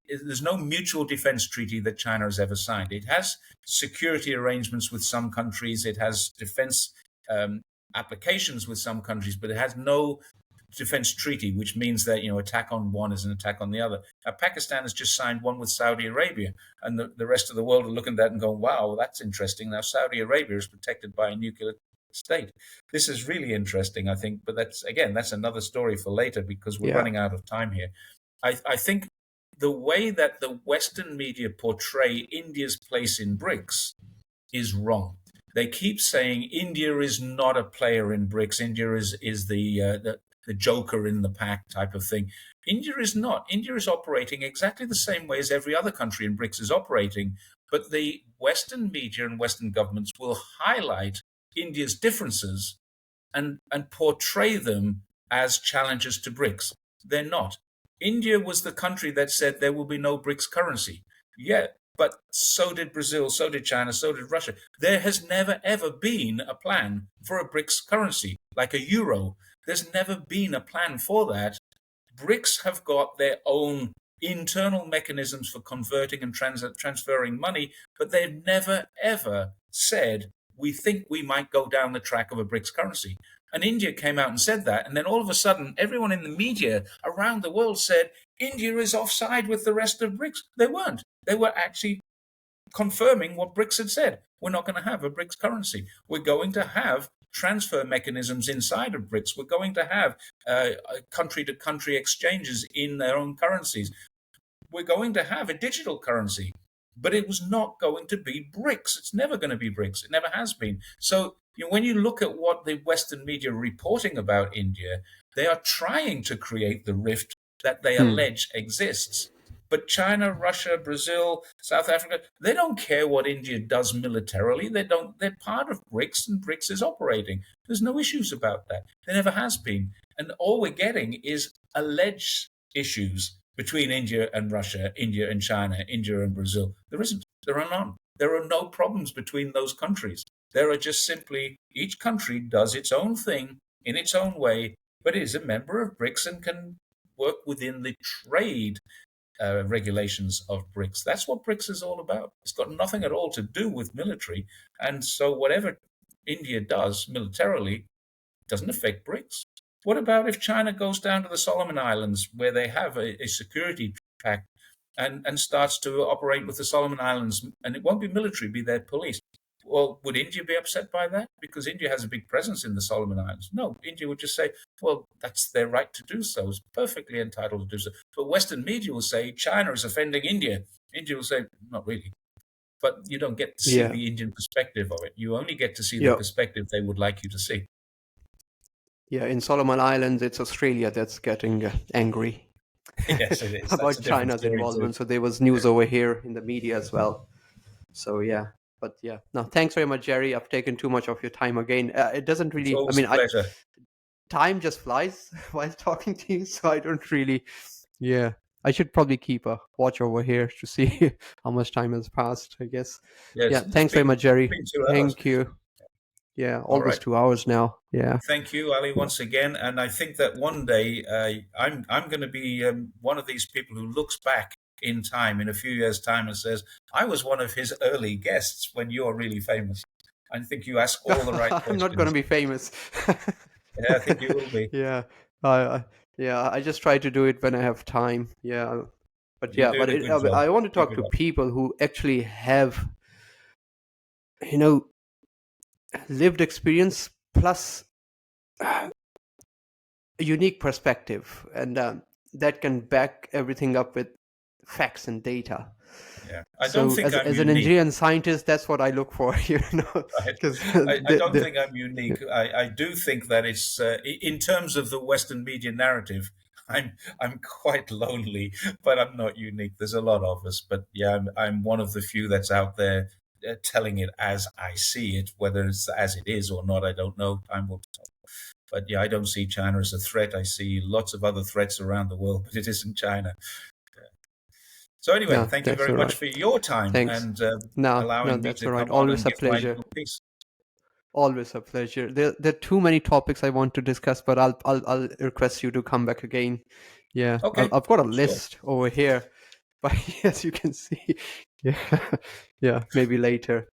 There's no mutual defense treaty that China has ever signed. It has security arrangements with some countries. It has defense applications with some countries, but it has no defense treaty, which means that, attack on one is an attack on the other. Pakistan has just signed one with Saudi Arabia, and the rest of the world are looking at that and going, wow, that's interesting. Now Saudi Arabia is protected by a nuclear state. This is really interesting, I think, but that's another story for later, because we're running out of time here. I think the way that the Western media portray India's place in BRICS is wrong. They keep saying India is not a player in BRICS. India is the joker in the pack type of thing. India is not. India is operating exactly the same way as every other country in BRICS is operating, but the Western media and Western governments will highlight India's differences and portray them as challenges to BRICS. They're not. India was the country that said there will be no BRICS currency. Yeah, but so did Brazil, so did China, so did Russia. There has never, ever been a plan for a BRICS currency, like a euro. There's never been a plan for that. BRICS have got their own internal mechanisms for converting and transferring money, but they've never, ever said, we think we might go down the track of a BRICS currency. And India came out and said that. And then all of a sudden, everyone in the media around the world said, India is offside with the rest of BRICS. They weren't. They were actually confirming what BRICS had said. We're not going to have a BRICS currency. We're going to have transfer mechanisms inside of BRICS. We're going to have country-to-country exchanges in their own currencies. We're going to have a digital currency. But it was not going to be BRICS. It's never going to be BRICS. It never has been. So when you look at what the Western media are reporting about India, they are trying to create the rift that they allege exists. But China, Russia, Brazil, South Africa, they don't care what India does militarily. They're part of BRICS, and BRICS is operating. There's no issues about that. There never has been. And all we're getting is alleged issues between India and Russia, India and China, India and Brazil. There isn't. There are none. There are no problems between those countries. There are just simply each country does its own thing in its own way, but is a member of BRICS and can work within the trade regulations of BRICS. That's what BRICS is all about. It's got nothing at all to do with military. And so whatever India does militarily doesn't affect BRICS. What about if China goes down to the Solomon Islands, where they have a security pact, and starts to operate with the Solomon Islands, and it won't be military, be their police? Well, would India be upset by that? Because India has a big presence in the Solomon Islands. No, India would just say, well, that's their right to do so. It's perfectly entitled to do so. But Western media will say, China is offending India. India will say, not really. But you don't get to see the Indian perspective of it. You only get to see the perspective they would like you to see. Yeah, in Solomon Islands, it's Australia that's getting angry. Yes, it is. about China's involvement. So there was news over here in the media as well. So yeah, but yeah. No, thanks very much, Jerry. I've taken too much of your time again. It doesn't really. I mean, time just flies while talking to you, so I don't really. Yeah, I should probably keep a watch over here to see how much time has passed. I guess. Yes, yeah. Thanks very much, Jerry. Thank you. Yeah, almost 2 hours now. Yeah. Thank you, Ali, once again. And I think that one day I'm going to be one of these people who looks back in time, in a few years' time, and says, I was one of his early guests when you're really famous. I think you ask all the right questions. I'm not going to be famous. Yeah, I think you will be. Yeah. I just try to do it when I have time. Yeah. But I want to talk to people who actually have, lived experience plus a unique perspective, and that can back everything up with facts and data. Yeah, I don't think as an engineer scientist, that's what I look for. Right. I don't think I'm unique. I do think that it's in terms of the Western media narrative, I'm quite lonely, but I'm not unique. There's a lot of us, but yeah, I'm one of the few that's out there telling it as I see it. Whether it's as it is or not, I don't know. Time will tell. But yeah, I don't see China as a threat. I see lots of other threats around the world, but it isn't China. So anyway, thank you very much for your time and allowing me to come on Always and a pleasure. piece. Always a pleasure. There are too many topics I want to discuss, but I'll request you to come back again. Yeah, Okay. I've got a list over here, but as you can see, yeah, maybe later.